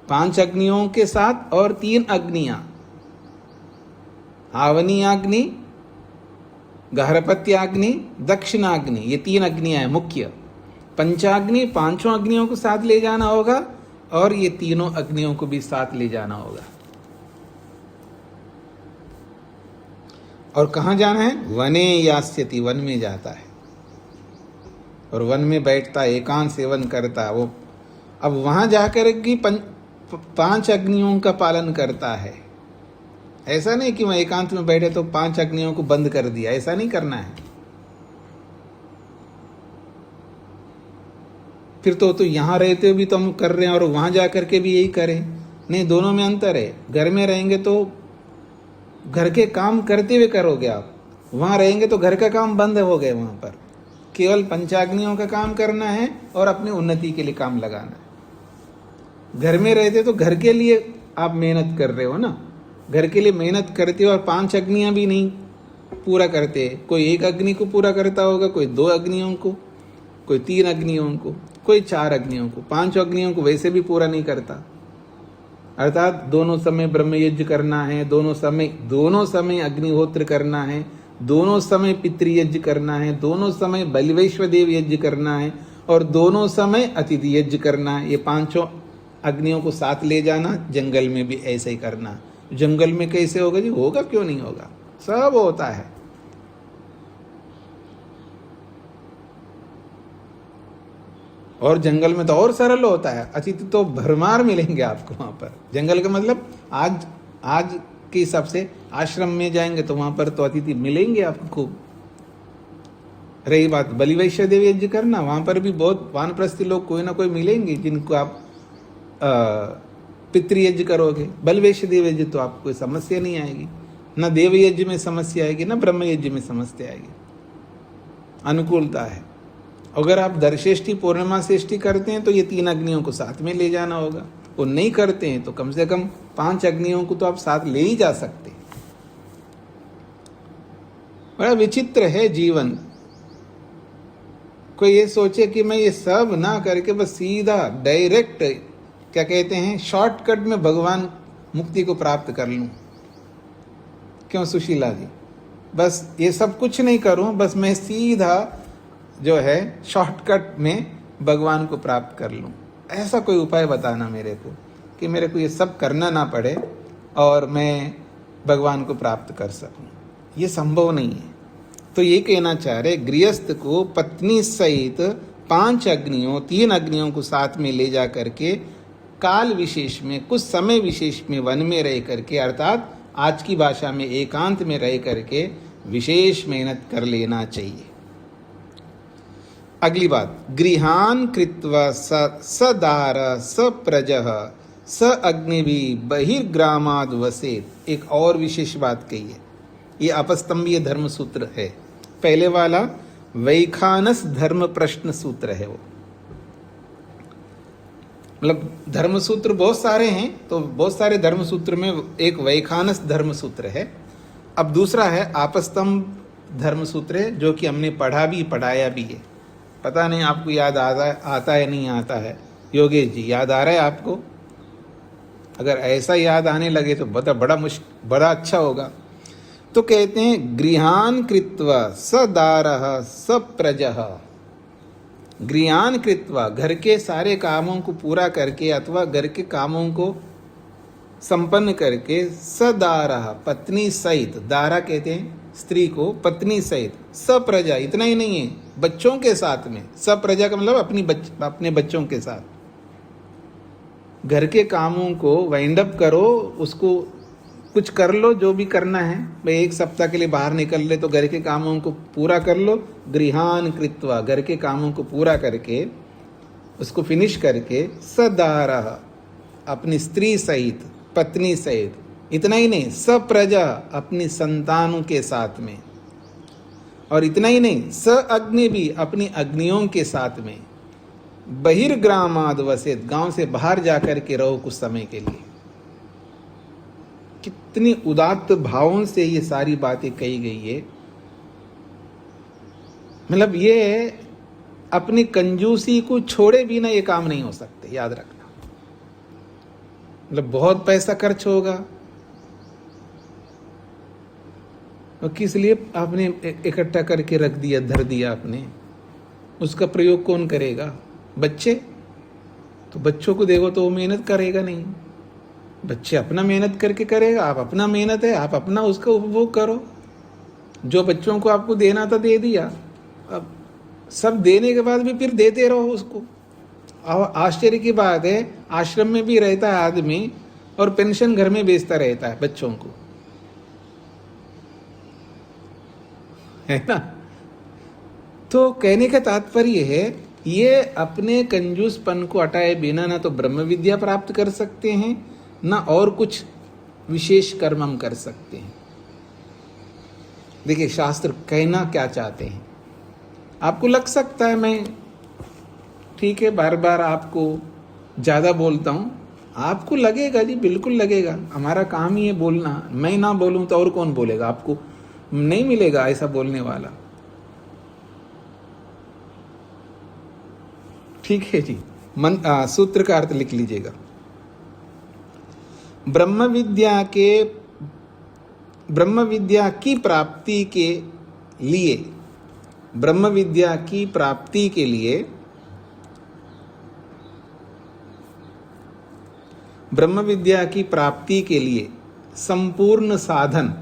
5 अग्नियों के साथ और 3 अग्नियां, आवनीयाग्नि, गार्हपत्याग्नि, दक्षिणाग्नि, ये 3 अग्नियां हैं मुख्य। पंचाग्नि, 5 अग्नियों को साथ ले जाना होगा, और ये 3 अग्नियों को भी साथ ले जाना होगा। और कहाँ जाना है? वने यास्यति, वन में जाता है, और वन में बैठता है, एकांत सेवन करता है वो। अब वहां जाकर की 5 अग्नियों का पालन करता है। ऐसा नहीं कि वह एकांत में बैठे तो 5 अग्नियों को बंद कर दिया, ऐसा नहीं करना है। फिर तो यहां रहते हुए भी तो हम कर रहे हैं, और वहां जाकर के भी यही करें। नहीं, दोनों में अंतर है। घर में रहेंगे तो घर के काम करते हुए करोगे आप, वहां रहेंगे तो घर का काम बंद हो गए। वहां पर केवल पंचाग्नियों का काम करना है और अपनी उन्नति के लिए काम लगाना है। घर में रहते तो घर के लिए आप मेहनत कर रहे हो ना, घर के लिए मेहनत करते हो, और 5 अग्नियां भी नहीं पूरा करते। कोई 1 अग्नि को पूरा करता होगा, कोई 2 अग्नियों को, कोई 3 अग्नियों को, कोई 4 अग्नियों को, 5 अग्नियों को वैसे भी पूरा नहीं करता। अर्थात दोनों समय ब्रह्म यज्ञ करना है, दोनों समय अग्निहोत्र करना है, दोनों समय पितृयज्ञ करना है, दोनों समय बलिवैश्वदेव यज्ञ करना है, और दोनों समय अतिथि यज्ञ करना है। ये 5 अग्नियों को साथ ले जाना। जंगल में भी ऐसे ही करना। जंगल में कैसे होगा जी? होगा, क्यों नहीं होगा, सब होता है। और जंगल में तो और सरल होता है, अतिथि तो भरमार मिलेंगे आपको वहां पर। जंगल का मतलब आज के हिसाब से आश्रम में जाएंगे तो वहां पर तो अतिथि मिलेंगे आपको खूब। रही बात बलिवैश्वदेव यज्ञ करना, वहां पर भी बहुत वानप्रस्थी लोग कोई ना कोई मिलेंगे जिनको आप पितृयज्ञ करोगे। बलिवैश्वदेव यज्ञ तो आपको कोई समस्या नहीं आएगी, न देव यज्ञ में समस्या आएगी, न ब्रह्म यज्ञ में समस्या आएगी, अनुकूलता है। अगर आप दर्शेष्टि पूर्णिमा शेष्टि करते हैं तो ये 3 अग्नियों को साथ में ले जाना होगा। वो नहीं करते हैं तो कम से कम 5 अग्नियों को तो आप साथ ले ही जा सकते हैं। बड़ा विचित्र है जीवन। कोई ये सोचे कि मैं ये सब ना करके बस सीधा डायरेक्ट, क्या कहते हैं, शॉर्टकट में भगवान मुक्ति को प्राप्त कर लूं। क्यों सुशीला जी? बस ये सब कुछ नहीं करूं, बस मैं सीधा जो है शॉर्टकट में भगवान को प्राप्त कर लूं। ऐसा कोई उपाय बताना मेरे को कि मेरे को ये सब करना ना पड़े और मैं भगवान को प्राप्त कर सकूं। ये संभव नहीं है। तो ये कहना चाह रहे, गृहस्थ को पत्नी सहित 5 अग्नियों 3 अग्नियों को साथ में ले जा करके काल विशेष में, कुछ समय विशेष में वन में रह करके, अर्थात आज की भाषा में एकांत में रह करके विशेष मेहनत कर लेना चाहिए। अगली बात, गृहान कृत्वा सदार सप्रजः स अग्निभि बहिर्ग्रामाद वसेत। एक और विशेष बात कही है। ये अपस्तंभीय धर्म सूत्र है। पहले वाला वैखानस धर्म प्रश्न सूत्र है। वो मतलब धर्म सूत्र बहुत सारे हैं, तो बहुत सारे धर्म सूत्र में एक वैखानस धर्म सूत्र है। अब दूसरा है आपस्तंभ धर्म सूत्र है, जो कि हमने पढ़ा भी पढ़ाया भी है। पता नहीं आपको याद आता है नहीं आता है। योगेश जी, याद आ रहा है आपको? अगर ऐसा याद आने लगे तो बड़ा अच्छा होगा। तो कहते हैं गृहान कृत्वा सदारः सप्रजः। गृहान कृत्वा, घर के सारे कामों को पूरा करके अथवा घर के कामों को संपन्न करके, सदारः पत्नी सहित, दारा कहते हैं स्त्री को, पत्नी सहित, सप्रजा, इतना ही नहीं है, बच्चों के साथ में। सप्रजा का मतलब अपने बच्चों के साथ। घर के कामों को वाइंड अप करो, उसको कुछ कर लो, जो भी करना है। भाई 1 सप्ताह के लिए बाहर निकल ले तो घर के कामों को पूरा कर लो। गृहान कृत्वा, घर के कामों को पूरा करके उसको फिनिश करके, सदारः अपनी स्त्री सहित, पत्नी सहित, इतना ही नहीं, सप्रजा अपनी संतानों के साथ में, और इतना ही नहीं, स अग्नि भी अपनी अग्नियों के साथ में, बहिर्ग्रामाद वसेत, गांव से बाहर जाकर के रहो कुछ समय के लिए। कितनी उदात्त भावों से ये सारी बातें कही गई है। मतलब ये अपनी कंजूसी को छोड़े बिना ये काम नहीं हो सकते, याद रखना। मतलब बहुत पैसा खर्च होगा, और किस लिए आपने इकट्ठा करके रख दिया, धर दिया आपने, उसका प्रयोग कौन करेगा? बच्चे। तो बच्चों को देखो तो वो मेहनत करेगा नहीं, बच्चे अपना मेहनत करके करेगा। आप अपना मेहनत है, आप अपना उसका उपभोग करो। जो बच्चों को आपको देना था दे दिया, अब सब देने के बाद भी फिर देते रहो उसको। आश्चर्य की बात है, आश्रम में भी रहता है आदमी और पेंशन घर में बेचता रहता है बच्चों को, है ना। तो कहने का तात्पर्य है, ये अपने कंजूसपन को हटाए बिना ना तो ब्रह्म विद्या प्राप्त कर सकते हैं, ना और कुछ विशेष कर्म हम कर सकते हैं। देखिए शास्त्र कहना क्या चाहते हैं। आपको लग सकता है मैं ठीक है बार बार आपको ज़्यादा बोलता हूँ, आपको लगेगा जी, बिल्कुल लगेगा। हमारा काम ही है बोलना। मैं ना बोलूँ तो और कौन बोलेगा? आपको नहीं मिलेगा ऐसा बोलने वाला। ठीक है जी। सूत्र का अर्थ लिख लीजिएगा। ब्रह्म विद्या की प्राप्ति के लिए, ब्रह्म विद्या की प्राप्ति के लिए, ब्रह्म विद्या की प्राप्ति के लिए संपूर्ण साधन,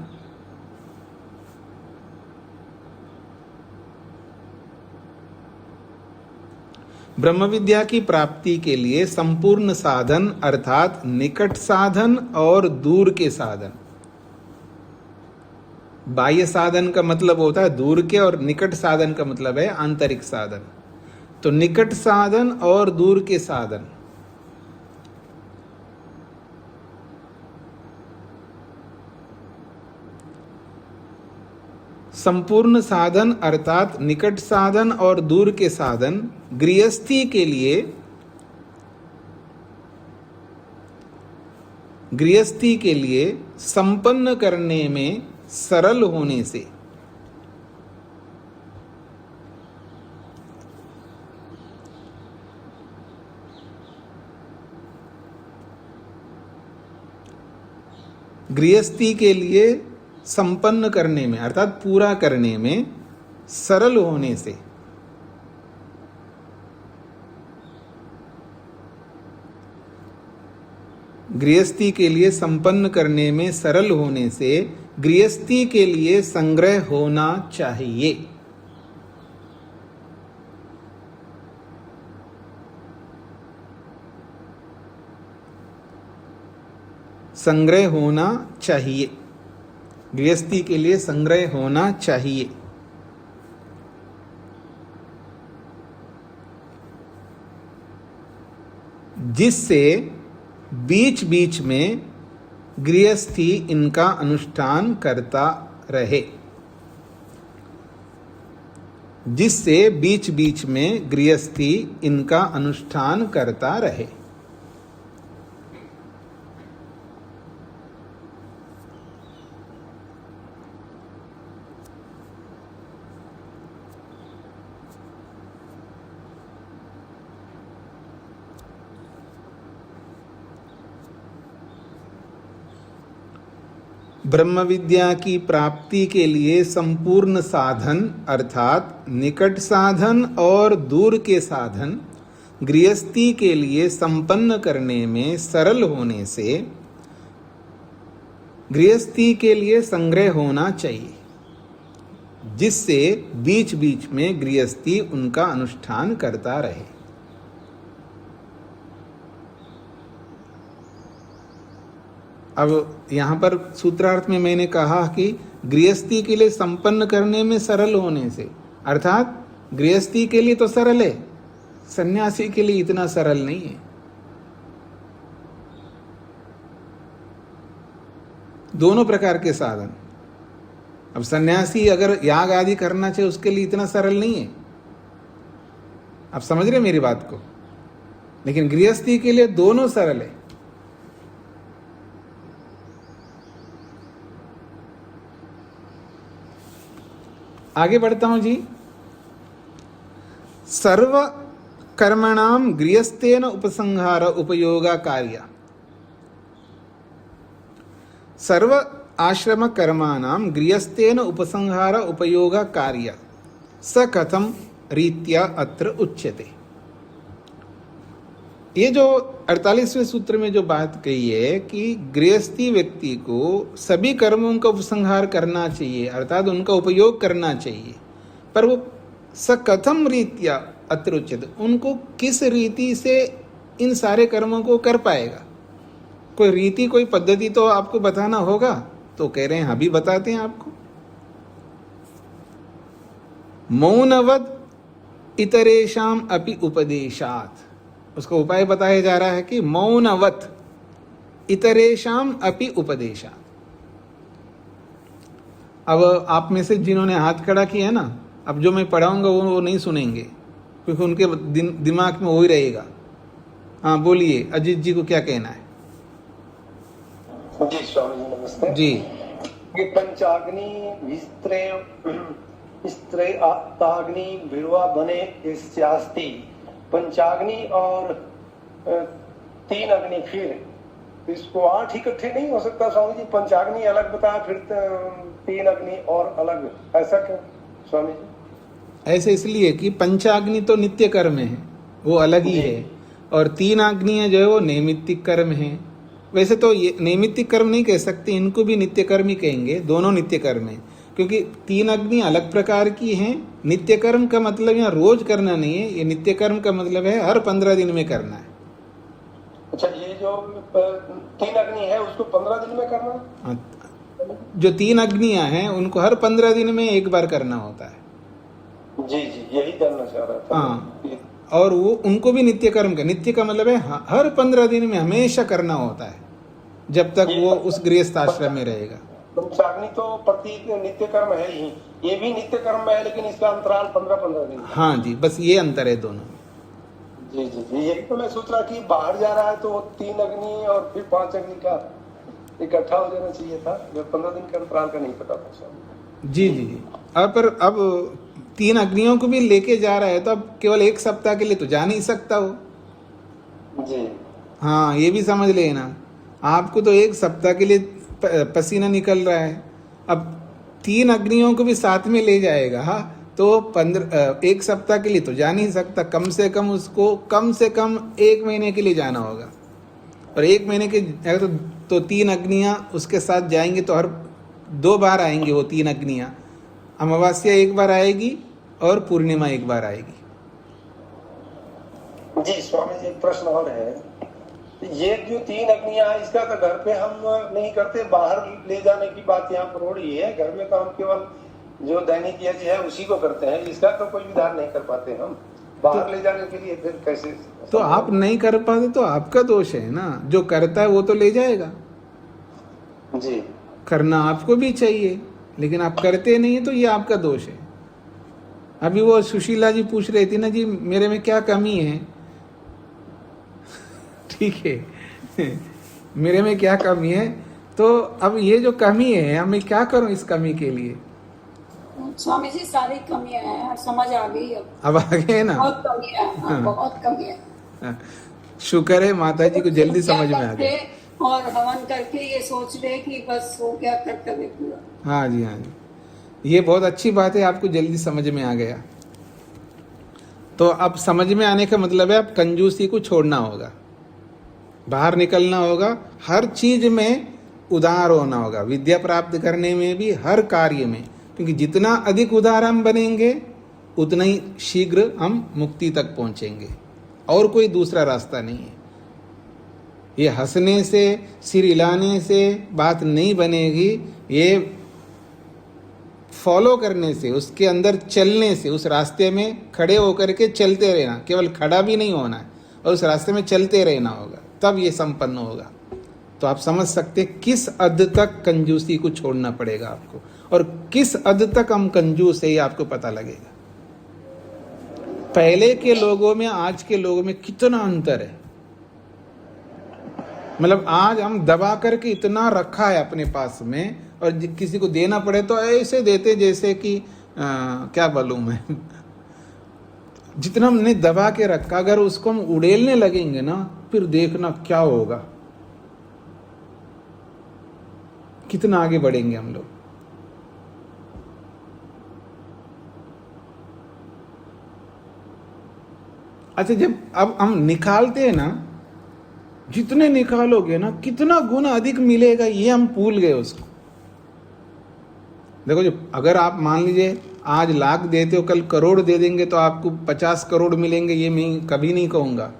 ब्रह्म विद्या की प्राप्ति के लिए संपूर्ण साधन अर्थात निकट साधन और दूर के साधन। बाह्य साधन का मतलब होता है दूर के, और निकट साधन का मतलब है आंतरिक साधन। तो निकट साधन और दूर के साधन, संपूर्ण साधन अर्थात निकट साधन और दूर के साधन गृहस्थी के लिए संपन्न करने में सरल होने से गृहस्थी के लिए संपन्न करने में अर्थात पूरा करने में सरल होने से गृहस्थी के लिए संपन्न करने में सरल होने से गृहस्थी के लिए संग्रह होना चाहिए। संग्रह होना चाहिए, गृहस्थी के लिए संग्रह होना चाहिए। जिससे बीच बीच में गृहस्थी इनका अनुष्ठान करता रहे, जिससे बीच बीच में गृहस्थी इनका अनुष्ठान करता रहे। ब्रह्म विद्या की प्राप्ति के लिए संपूर्ण साधन अर्थात निकट साधन और दूर के साधन गृहस्थी के लिए संपन्न करने में सरल होने से गृहस्थी के लिए संग्रह होना चाहिए, जिससे बीच बीच में गृहस्थी उनका अनुष्ठान करता रहे। अब यहाँ पर सूत्रार्थ में मैंने कहा कि गृहस्थी के लिए संपन्न करने में सरल होने से, अर्थात गृहस्थी के लिए तो सरल है, सन्यासी के लिए इतना सरल नहीं है। दोनों प्रकार के साधन। अब सन्यासी अगर याग आदि करना चाहे उसके लिए इतना सरल नहीं है, आप समझ रहे मेरी बात को। लेकिन गृहस्थी के लिए दोनों सरल है। आगे बढ़ता हूं जी। सर्व कर्मणाम गृहस्थेन उपसंहार उपयोगा कार्य। सर्व आश्रम कर्माणाम गृहस्थेन उपसंहार उपयोगा कार्य स कथम रीत्या अत्र उच्यते। ये जो 48वें सूत्र में जो बात कही है कि गृहस्थी व्यक्ति को सभी कर्मों का उपसंहार करना चाहिए, अर्थात उनका उपयोग करना चाहिए, पर वो स कथम रीत्या अत्र उच्यते, उनको किस रीति से इन सारे कर्मों को कर पाएगा। कोई रीति कोई पद्धति तो आपको बताना होगा। तो कह रहे हैं अभी बताते हैं आपको। मौनवद इतरेषाम अपि उपदेशात्, उसका उपाय बताया जा रहा है कि मौनवत इतरेषाम अपि उपदेशात्। अब आप में से जिन्होंने हाथ खड़ा किया ना, अब जो मैं पढ़ाऊंगा वो नहीं सुनेंगे, क्योंकि उनके दिमाग में वो ही रहेगा। हाँ बोलिए, अजीत जी को क्या कहना है? जी स्वामी जी नमस्ते जी। ये पंचाग्नि स्त्रेताग्नि भिड़वा बने इस्यास्ति, पंचाग्नि और 3 अग्नि, फिर इसको 8 इकट्ठे नहीं हो सकता स्वामी जी? पंचाग्नि अलग बताया, फिर 3 अग्नि और अलग, ऐसा क्यों स्वामी जी? ऐसे इसलिए कि पंचाग्नि तो नित्य कर्म है, वो अलग ही है, और 3 अग्नियां जो है वो नैमित्तिक कर्म है। वैसे तो ये नैमित्तिक कर्म नहीं कह सकते, इनको भी नित्य कर्म ही कहेंगे, दोनों नित्य कर्म है, क्योंकि 3 अग्नि अलग प्रकार की हैं। नित्य कर्म का मतलब यहाँ रोज करना नहीं है, ये नित्य कर्म का मतलब है हर 15 दिन में करना है। अच्छा, ये जो 3 अग्नि है उसको 15 दिन में करना? जो 3 अग्नियां हैं उनको हर 15 दिन में एक बार करना होता है। जी जी, यही जानना चाह रहा था। हाँ, और वो उनको भी नित्य कर्म का, नित्य का मतलब है हर 15 दिन में हमेशा करना होता है, जब तक वो उस गृहस्थ आश्रम में रहेगा। पंचाग्नि तो प्रति नित्य कर्म है ही, ये भी नित्य कर्म में है, लेकिन इसका अंतराल 15-15 दिन का। हाँ जी, बस ये अंतर है दोनों में। जी जी जी, यही तो मैं सोच रहा कि बाहर जा रहा है तो 3 अग्नि और फिर 5 अग्नि का इकट्ठा हो जाना चाहिए था। जो 15 दिन के अंतराल का नहीं पता था स्वामी। जी जी जी। अब 3 अग्नियों को भी लेके जा रहा है तो अब केवल 1 सप्ताह के लिए तो जा नहीं सकता वो। जी हाँ, ये भी समझ लेना, आपको तो 1 सप्ताह के लिए पसीना निकल रहा है, अब 3 अग्नियों को भी साथ में ले जाएगा। हाँ, तो 1 सप्ताह के लिए तो जा नहीं सकता, कम से कम उसको कम से कम 1 महीने के लिए जाना होगा। और 1 महीने के अगर तो 3 अग्नियाँ उसके साथ जाएंगे तो हर 2 बार आएंगे वो 3 अग्नियाँ। अमावस्या 1 बार आएगी और पूर्णिमा 1 बार आएगी। जी स्वामी जी, एक प्रश्न और है, ये जो 3 अग्नियां है इसका तो घर पे हम नहीं करते, बाहर ले जाने की बात यहाँ पर हो रही है। घर में तो हम केवल जो दैनिक यज्ञ है उसी को करते हैं, इसका तो कोई विधान नहीं कर पाते हम। बाहर ले जाने के लिए फिर कैसे? तो आप नहीं कर पाते तो आपका दोष है ना, जो करता है वो तो ले जाएगा। जी, करना आपको भी चाहिए, लेकिन आप करते नहीं है तो ये आपका दोष है। अभी वो सुशीला जी पूछ रही थी ना जी, मेरे में क्या कमी है? ठीक है, मेरे में क्या कमी है? तो अब ये जो कमी है, मैं क्या करूं इस कमी के लिए? स्वामी जी सारी कमियां हैं, समझ आ गई अब आ गए ना, बहुत कमियां हैं, हाँ, बहुत कमियां हैं। शुक्र है माता जी को जल्दी समझ में आ गया। और हवन करके ये सोच ले कि बस हो गया कर्तव्य पूरा। हाँ जी, हाँ जी, ये बहुत अच्छी बात है, आपको जल्दी समझ में आ गया। तो अब समझ में आने का मतलब है अब कंजूसी को छोड़ना होगा, बाहर निकलना होगा, हर चीज में उदार होना होगा, विद्या प्राप्त करने में भी, हर कार्य में। क्योंकि जितना अधिक उदार हम बनेंगे उतना ही शीघ्र हम मुक्ति तक पहुंचेंगे, और कोई दूसरा रास्ता नहीं है। ये हंसने से, सिर हिलाने से बात नहीं बनेगी, ये फॉलो करने से, उसके अंदर चलने से, उस रास्ते में खड़े होकर के चलते रहना, केवल खड़ा भी नहीं होना है, और उस रास्ते में चलते रहना होगा, तब ये संपन्न होगा। तो आप समझ सकते किस हद तक कंजूसी को छोड़ना पड़ेगा आपको, और किस हद तक हम कंजूस है ये आपको पता लगेगा। पहले के लोगों में आज के लोगों में कितना अंतर है। मतलब आज हम दबा करके इतना रखा है अपने पास में, और किसी को देना पड़े तो ऐसे देते जैसे कि क्या बोलूं मैं, जितना हमने दबा के रखा, अगर उसको हम उड़ेलने लगेंगे ना, फिर देखना क्या होगा, कितना आगे बढ़ेंगे हम लोग। अच्छा, जब अब हम निकालते हैं ना, जितने निकालोगे ना कितना गुना अधिक मिलेगा, ये हम भूल गए उसको। देखो, जो अगर आप मान लीजिए आज लाख देते हो, कल करोड़ दे देंगे तो आपको 50 करोड़ मिलेंगे, ये मैं कभी नहीं कहूंगा।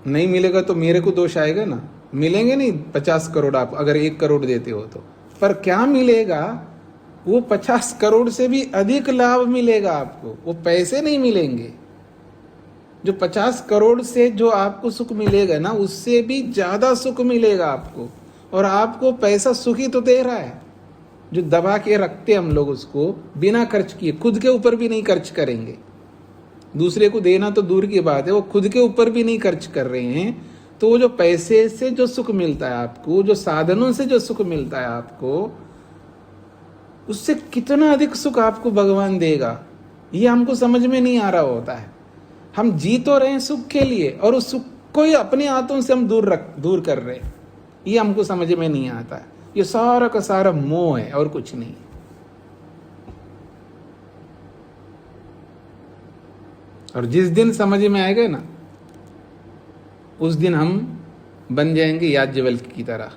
नहीं मिलेगा तो मेरे को दोष आएगा ना, मिलेंगे नहीं 50 करोड़ आप अगर 1 करोड़ देते हो तो। पर क्या मिलेगा, वो 50 करोड़ से भी अधिक लाभ मिलेगा आपको, वो पैसे नहीं मिलेंगे। जो 50 करोड़ से जो आपको सुख मिलेगा ना, उससे भी ज्यादा सुख मिलेगा आपको, और आपको पैसा सुखी तो दे रहा है। जो दबा के रखते हम लोग उसको बिना खर्च किए, खुद के ऊपर भी नहीं खर्च करेंगे, दूसरे को देना तो दूर की बात है, वो खुद के ऊपर भी नहीं खर्च कर रहे हैं, तो वो जो पैसे से जो सुख मिलता है आपको, जो साधनों से जो सुख मिलता है आपको, उससे कितना अधिक सुख आपको भगवान देगा, ये हमको समझ में नहीं आ रहा होता है। हम जी तो रहे हैं सुख के लिए, और उस सुख को ही अपने हाथों से हम दूर कर रहे हैं, ये हमको समझ में नहीं आता है। ये सारा का सारा मोह है और कुछ नहीं। और जिस दिन समझ में आएगा ना, उस दिन हम बन जाएंगे याज्ञवल्क्य की तरह,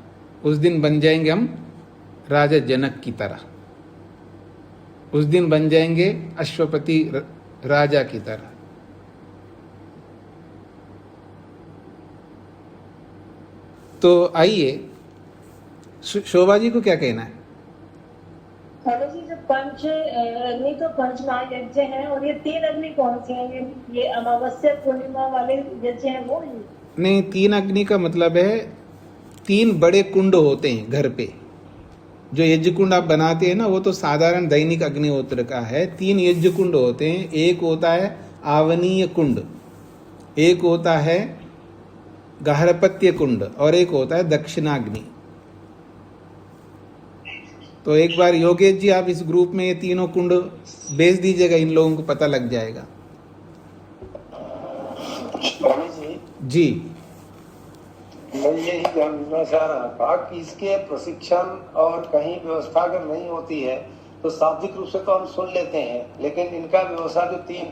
उस दिन बन जाएंगे हम राजा जनक की तरह, उस दिन बन जाएंगे अश्वपति राजा की तरह। तो आइए, शोभा जी को क्या कहना है? हेलो जी, जो पंच अग्नि तो पंच महायज्ञ हैं, और ये 3 अग्नि कौन सी हैं? ये अमावस्या पूर्णिमा वाले यज्ञ हैं वो? नहीं, 3 अग्नि का मतलब है 3 बड़े कुंड होते हैं घर पे, जो यज्ञ कुंड आप बनाते हैं ना, वो तो साधारण दैनिक अग्निहोत्र का है। 3 यज्ञ कुंड होते हैं। एक होता है आवनीय कुंड, एक होता है गार्हपत्य कुंड, और एक होता है दक्षिणाग्नि। तो एक बार योगेश जी आप इस ग्रुप में ये तीनों कुंड भेज दीजिएगा, इन लोगों को पता लग जाएगा। स्वामी जी, जी मैं यही जानना चाह रहा था कि इसके प्रशिक्षण और कहीं व्यवस्था अगर नहीं होती है तो शाब्दिक रूप से तो हम सुन लेते हैं, लेकिन इनका व्यवस्था जो 3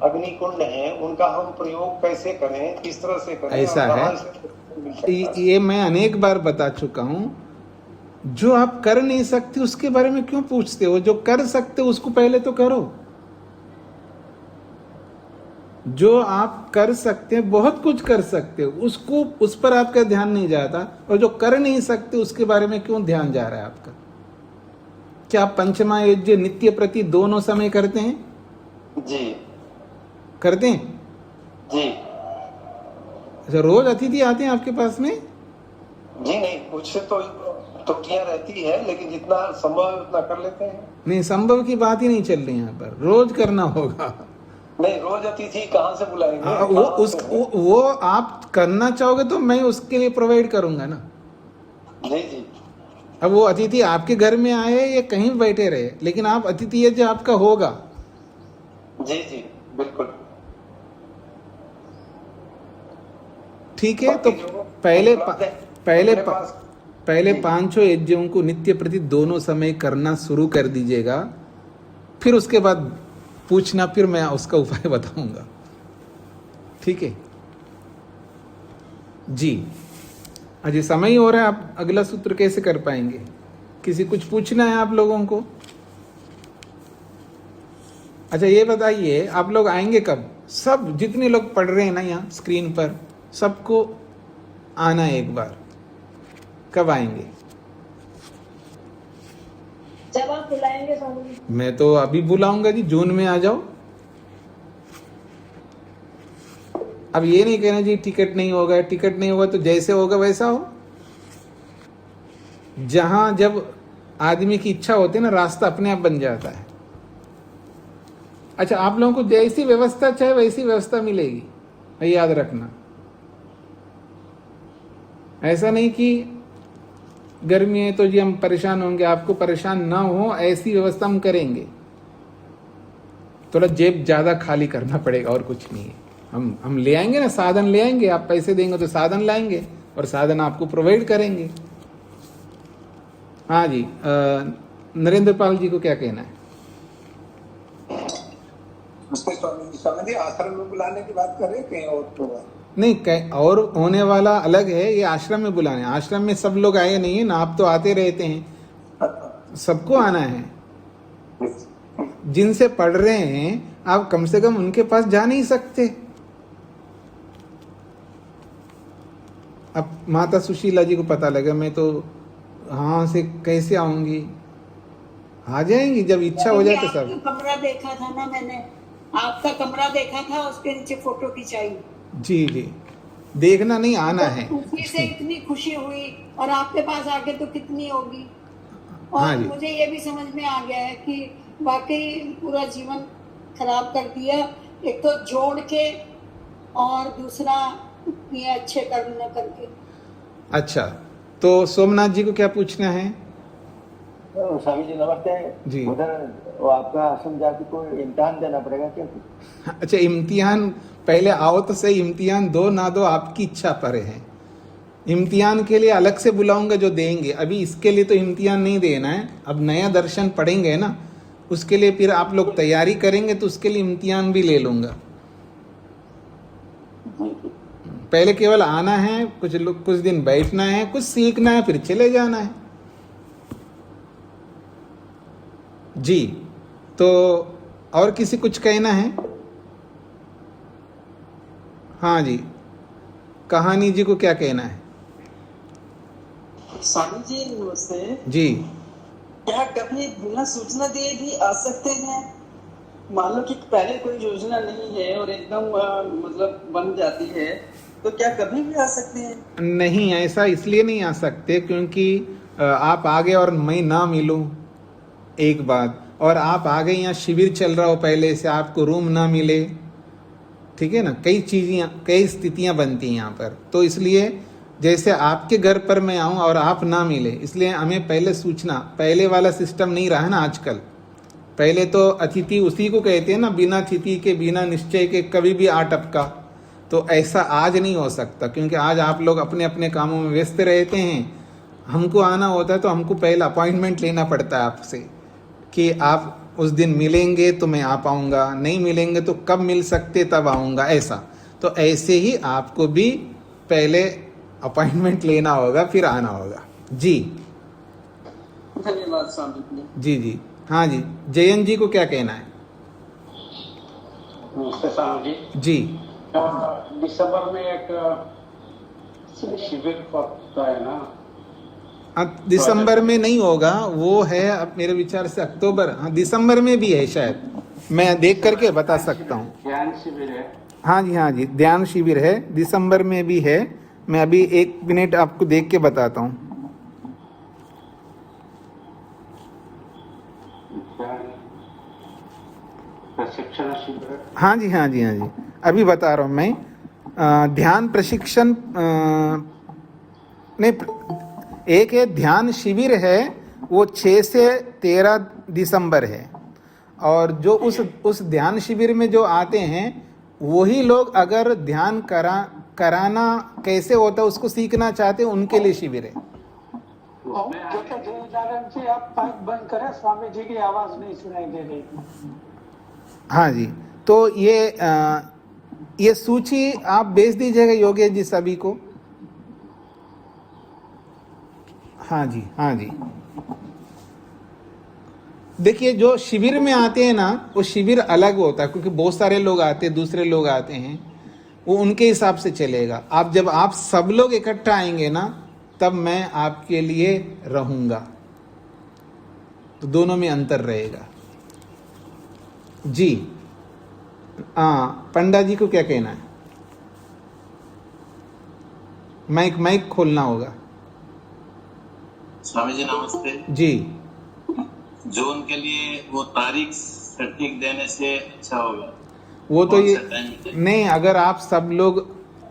अग्निकुंड हैं उनका हम प्रयोग कैसे करें, किस तरह से करें? ऐसा है, ये मैं अनेक बार बता चुका हूं। जो आप कर नहीं सकते उसके बारे में क्यों पूछते हो? जो कर सकते हो उसको पहले तो करो। जो आप कर सकते हैं, बहुत कुछ कर सकते हो, उसको, उस पर आपका ध्यान नहीं जाता, और जो कर नहीं सकते उसके बारे में क्यों ध्यान जा रहा है आपका? क्या आप पंचमा यज्ञ नित्य प्रति दोनों समय करते हैं? जी करते हैं जी। अच्छा, रोज अतिथि आते हैं आपके पास में? जी नहीं, कुछ तो त्रुटियां रहती है, लेकिन जितना संभव है उतना कर लेते हैं। नहीं, संभव की बात ही नहीं चल रही यहाँ पर, रोज करना होगा। नहीं, रोज अतिथि कहाँ से बुलाएंगे? वो आप करना चाहोगे तो मैं उसके लिए प्रोवाइड करूंगा ना। जी जी। अब वो अतिथि आपके घर में आए या कहीं बैठे रहे, लेकिन आप अतिथि यज्ञ आपका होगा। जी जी बिल्कुल। ठीक है, तो पहले 5 यज्ञों को नित्य प्रति दोनों समय करना शुरू कर दीजिएगा, फिर उसके बाद पूछना, फिर मैं उसका उपाय बताऊंगा। ठीक है जी। अजी समय ही हो रहा है, आप अगला सूत्र कैसे कर पाएंगे? किसी कुछ पूछना है आप लोगों को? अच्छा ये बताइए, आप लोग आएंगे कब? सब जितने लोग पढ़ रहे हैं ना यहाँ स्क्रीन पर, सबको आना है एक बार। कब आएंगे? जब आप बुलाएंगे स्वामी जी। मैं तो अभी बुलाऊंगा जी, जून में आ जाओ। अब ये नहीं कहना जी टिकट नहीं होगा, टिकट नहीं होगा तो जैसे होगा वैसा हो। जहां जब आदमी की इच्छा होती है ना, रास्ता अपने आप बन जाता है। अच्छा, आप लोगों को जैसी व्यवस्था चाहे वैसी व्यवस्था मिलेगी, ये याद रखना। ऐसा नहीं कि गर्मी है तो जी हम परेशान होंगे, आपको परेशान ना हो ऐसी व्यवस्था हम करेंगे। थोड़ा जेब ज्यादा खाली करना पड़ेगा, और कुछ नहीं है। हम ले आएंगे ना, साधन ले आएंगे। आप पैसे देंगे तो साधन लाएंगे, और साधन आपको प्रोवाइड करेंगे। हाँ जी, नरेंद्र पाल जी को क्या कहना है? स्वामी जी आश्रम में बुलाने की बात कर रहे हैं, कहीं और तो नहीं, कहीं और होने वाला अलग है, ये आश्रम में बुलाने। आश्रम में सब लोग आए नहीं है ना, आप तो आते रहते हैं, सबको आना है। जिनसे पढ़ रहे हैं आप कम से कम उनके पास जा नहीं सकते? अब माता सुशीला जी को पता लगा, मैं तो हाँ से कैसे आऊंगी? आ जाएंगी जब इच्छा हो जाए तो सब। कमरा देखा था ना मैंने, आपका कमरा देखा था, उसके नीचे फोटो खिंचाई। जी जी, देखना नहीं, आना है। खुशी से इतनी खुशी हुई, और आपके पास आके तो कितनी होगी। और हाँ जी। मुझे ये भी समझ में आ गया है कि वाकई पूरा जीवन खराब कर दिया। एक तो जोड़ के, और दूसरा ये अच्छे कर्म न करके। अच्छा, तो सोमनाथ जी को क्या पूछना है? स्वामी जी नमस्ते जी। उधर वो आपका आश्रम जाके कोई इम्तिहान देना पड़ेगा क्या? अच्छा, इम्तिहान पहले आओ तो सही, इम्तिहान दो ना दो आपकी इच्छा पर है। इम्तिहान के लिए अलग से बुलाऊंगा जो देंगे, अभी इसके लिए तो इम्तिहान नहीं देना है। अब नया दर्शन पढ़ेंगे ना, उसके लिए फिर आप लोग तैयारी करेंगे तो उसके लिए इम्तिहान भी ले लूंगा। पहले केवल आना है, कुछ दिन बैठना है, कुछ सीखना है, फिर चले जाना है जी। तो और किसी कुछ कहना है? हाँ जी, कहानी जी को क्या कहना है? स्वामी जी नमस्ते जी। क्या कभी बिना सूचना दिए भी आ सकते हैं? मान लो कि पहले कोई योजना नहीं है और एकदम मतलब बन जाती है, तो क्या कभी भी आ सकते हैं? नहीं, ऐसा इसलिए नहीं आ सकते क्योंकि आप आ गए और मैं ना मिलूं, एक बात, और आप आ गए यहाँ शिविर चल रहा हो पहले से, आपको रूम ना मिले, ठीक है ना, कई चीज़ें, कई स्थितियाँ बनती हैं यहाँ पर। तो इसलिए जैसे आपके घर पर मैं आऊँ और आप ना मिले, इसलिए हमें पहले सूचना, पहले वाला सिस्टम नहीं रहा ना आजकल। पहले तो अतिथि उसी को कहते हैं ना, बिना तिथि के बिना निश्चय के कभी भी आ टपका। तो ऐसा आज नहीं हो सकता, क्योंकि आज आप लोग अपने अपने कामों में व्यस्त रहते हैं। हमको आना होता है तो हमको पहले अपॉइंटमेंट लेना पड़ता है आपसे कि आप उस दिन मिलेंगे तो मैं आ पाऊँगा, नहीं मिलेंगे तो कब मिल सकते तब आऊँगा, ऐसा। तो ऐसे ही आपको भी पहले अपॉइंटमेंट लेना होगा, फिर आना होगा। जी धन्यवाद स्वामी जी जी। हाँ जी, जयंत जी को क्या कहना है? नमस्ते स्वामी जी। दिसंबर में एक शिविर होता है ना? दिसंबर में नहीं होगा, वो है अब मेरे विचार से अक्टूबर, हाँ दिसंबर में भी है शायद, मैं देख करके बता सकता हूँ। ध्यान शिविर है? हाँ जी, ध्यान शिविर है, दिसंबर में भी है। मैं अभी 1 मिनट आपको देख के बताता हूँ। प्रशिक्षण शिविर? हाँ जी, अभी बता रहा हूँ मैं। ध्यान प्रशिक्षण नहीं, एक है ध्यान शिविर है, वो 6 से 13 दिसंबर है। और जो उस ध्यान शिविर में जो आते हैं वही लोग अगर ध्यान कराना कैसे होता है उसको सीखना चाहते हैं, उनके लिए शिविर है। से आप माइक बंद करें, स्वामी जी की आवाज नहीं सुनाई दे रही। हाँ जी, तो ये सूची आप भेज दीजिएगा योगेश जी सभी को। हाँ जी। देखिए, जो शिविर में आते हैं ना, वो शिविर अलग होता है, क्योंकि बहुत सारे लोग आते हैं, दूसरे लोग आते हैं, वो उनके हिसाब से चलेगा। जब आप सब लोग इकट्ठा आएंगे ना, तब मैं आपके लिए रहूंगा, तो दोनों में अंतर रहेगा। जी हाँ, पंडा जी को क्या कहना है? माइक खोलना होगा। स्वामी जी नमस्ते जी। जून के लिए वो तारीख सटीक देने से अच्छा होगा। वो तो ये नहीं, अगर आप सब लोग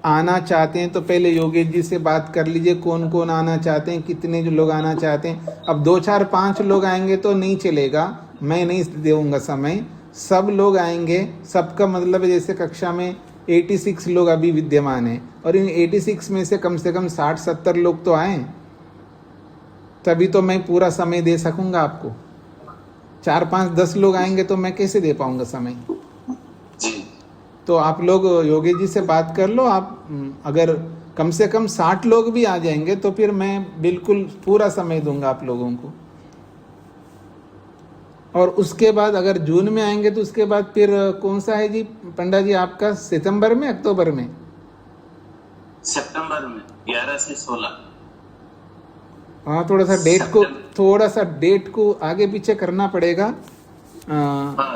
आना चाहते हैं तो पहले योगेश जी से बात कर लीजिए, कौन कौन आना चाहते हैं, कितने जो लोग आना चाहते हैं। अब 2 4 5 लोग आएंगे तो नहीं चलेगा, मैं नहीं दूंगा समय। सब लोग आएंगे, सबका मतलब है जैसे कक्षा में 86 लोग अभी विद्यमान हैं, और इन 86 में से कम 60-70 लोग तो आए, तभी तो मैं पूरा समय दे सकूंगा आपको। 4 5 10 लोग आएंगे तो मैं कैसे दे पाऊंगा समय? तो आप लोग योगेश जी से बात कर लो। आप अगर कम से कम 60 लोग भी आ जाएंगे तो फिर मैं बिल्कुल पूरा समय दूंगा आप लोगों को। और उसके बाद अगर जून में आएंगे तो उसके बाद फिर कौन सा है जी पंडा जी आपका? सितंबर में, अक्टूबर में? सितंबर में 11 से 16। हाँ, थोड़ा सा डेट को आगे पीछे करना पड़ेगा।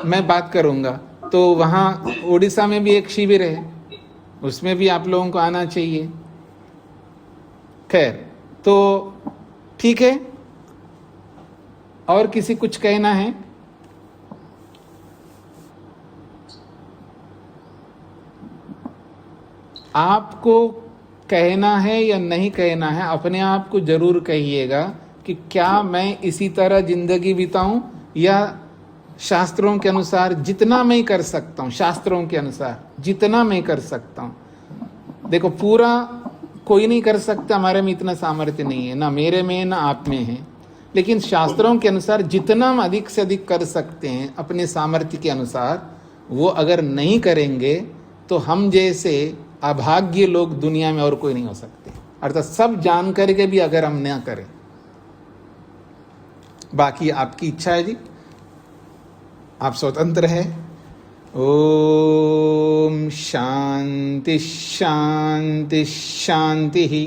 मैं बात करूंगा। तो वहाँ उड़ीसा में भी एक शिविर है, उसमें भी आप लोगों को आना चाहिए। खैर, तो ठीक है। और किसी कुछ कहना है? आपको कहना है या नहीं कहना है, अपने आप को जरूर कहिएगा कि क्या मैं इसी तरह जिंदगी बिताऊं, या शास्त्रों के अनुसार जितना मैं कर सकता हूं, शास्त्रों के अनुसार जितना मैं कर सकता हूं। देखो, पूरा कोई नहीं कर सकता, हमारे में इतना सामर्थ्य नहीं है, ना मेरे में ना आप में है। लेकिन शास्त्रों के अनुसार जितना हम अधिक से अधिक कर सकते हैं अपने सामर्थ्य के अनुसार, वो अगर नहीं करेंगे तो हम जैसे अभाग्य लोग दुनिया में और कोई नहीं हो सकते। अर्थात सब जान करके भी अगर हम ना करें, बाकी आपकी इच्छा है जी, आप स्वतंत्र है। ओम शांति शांति शांति ही।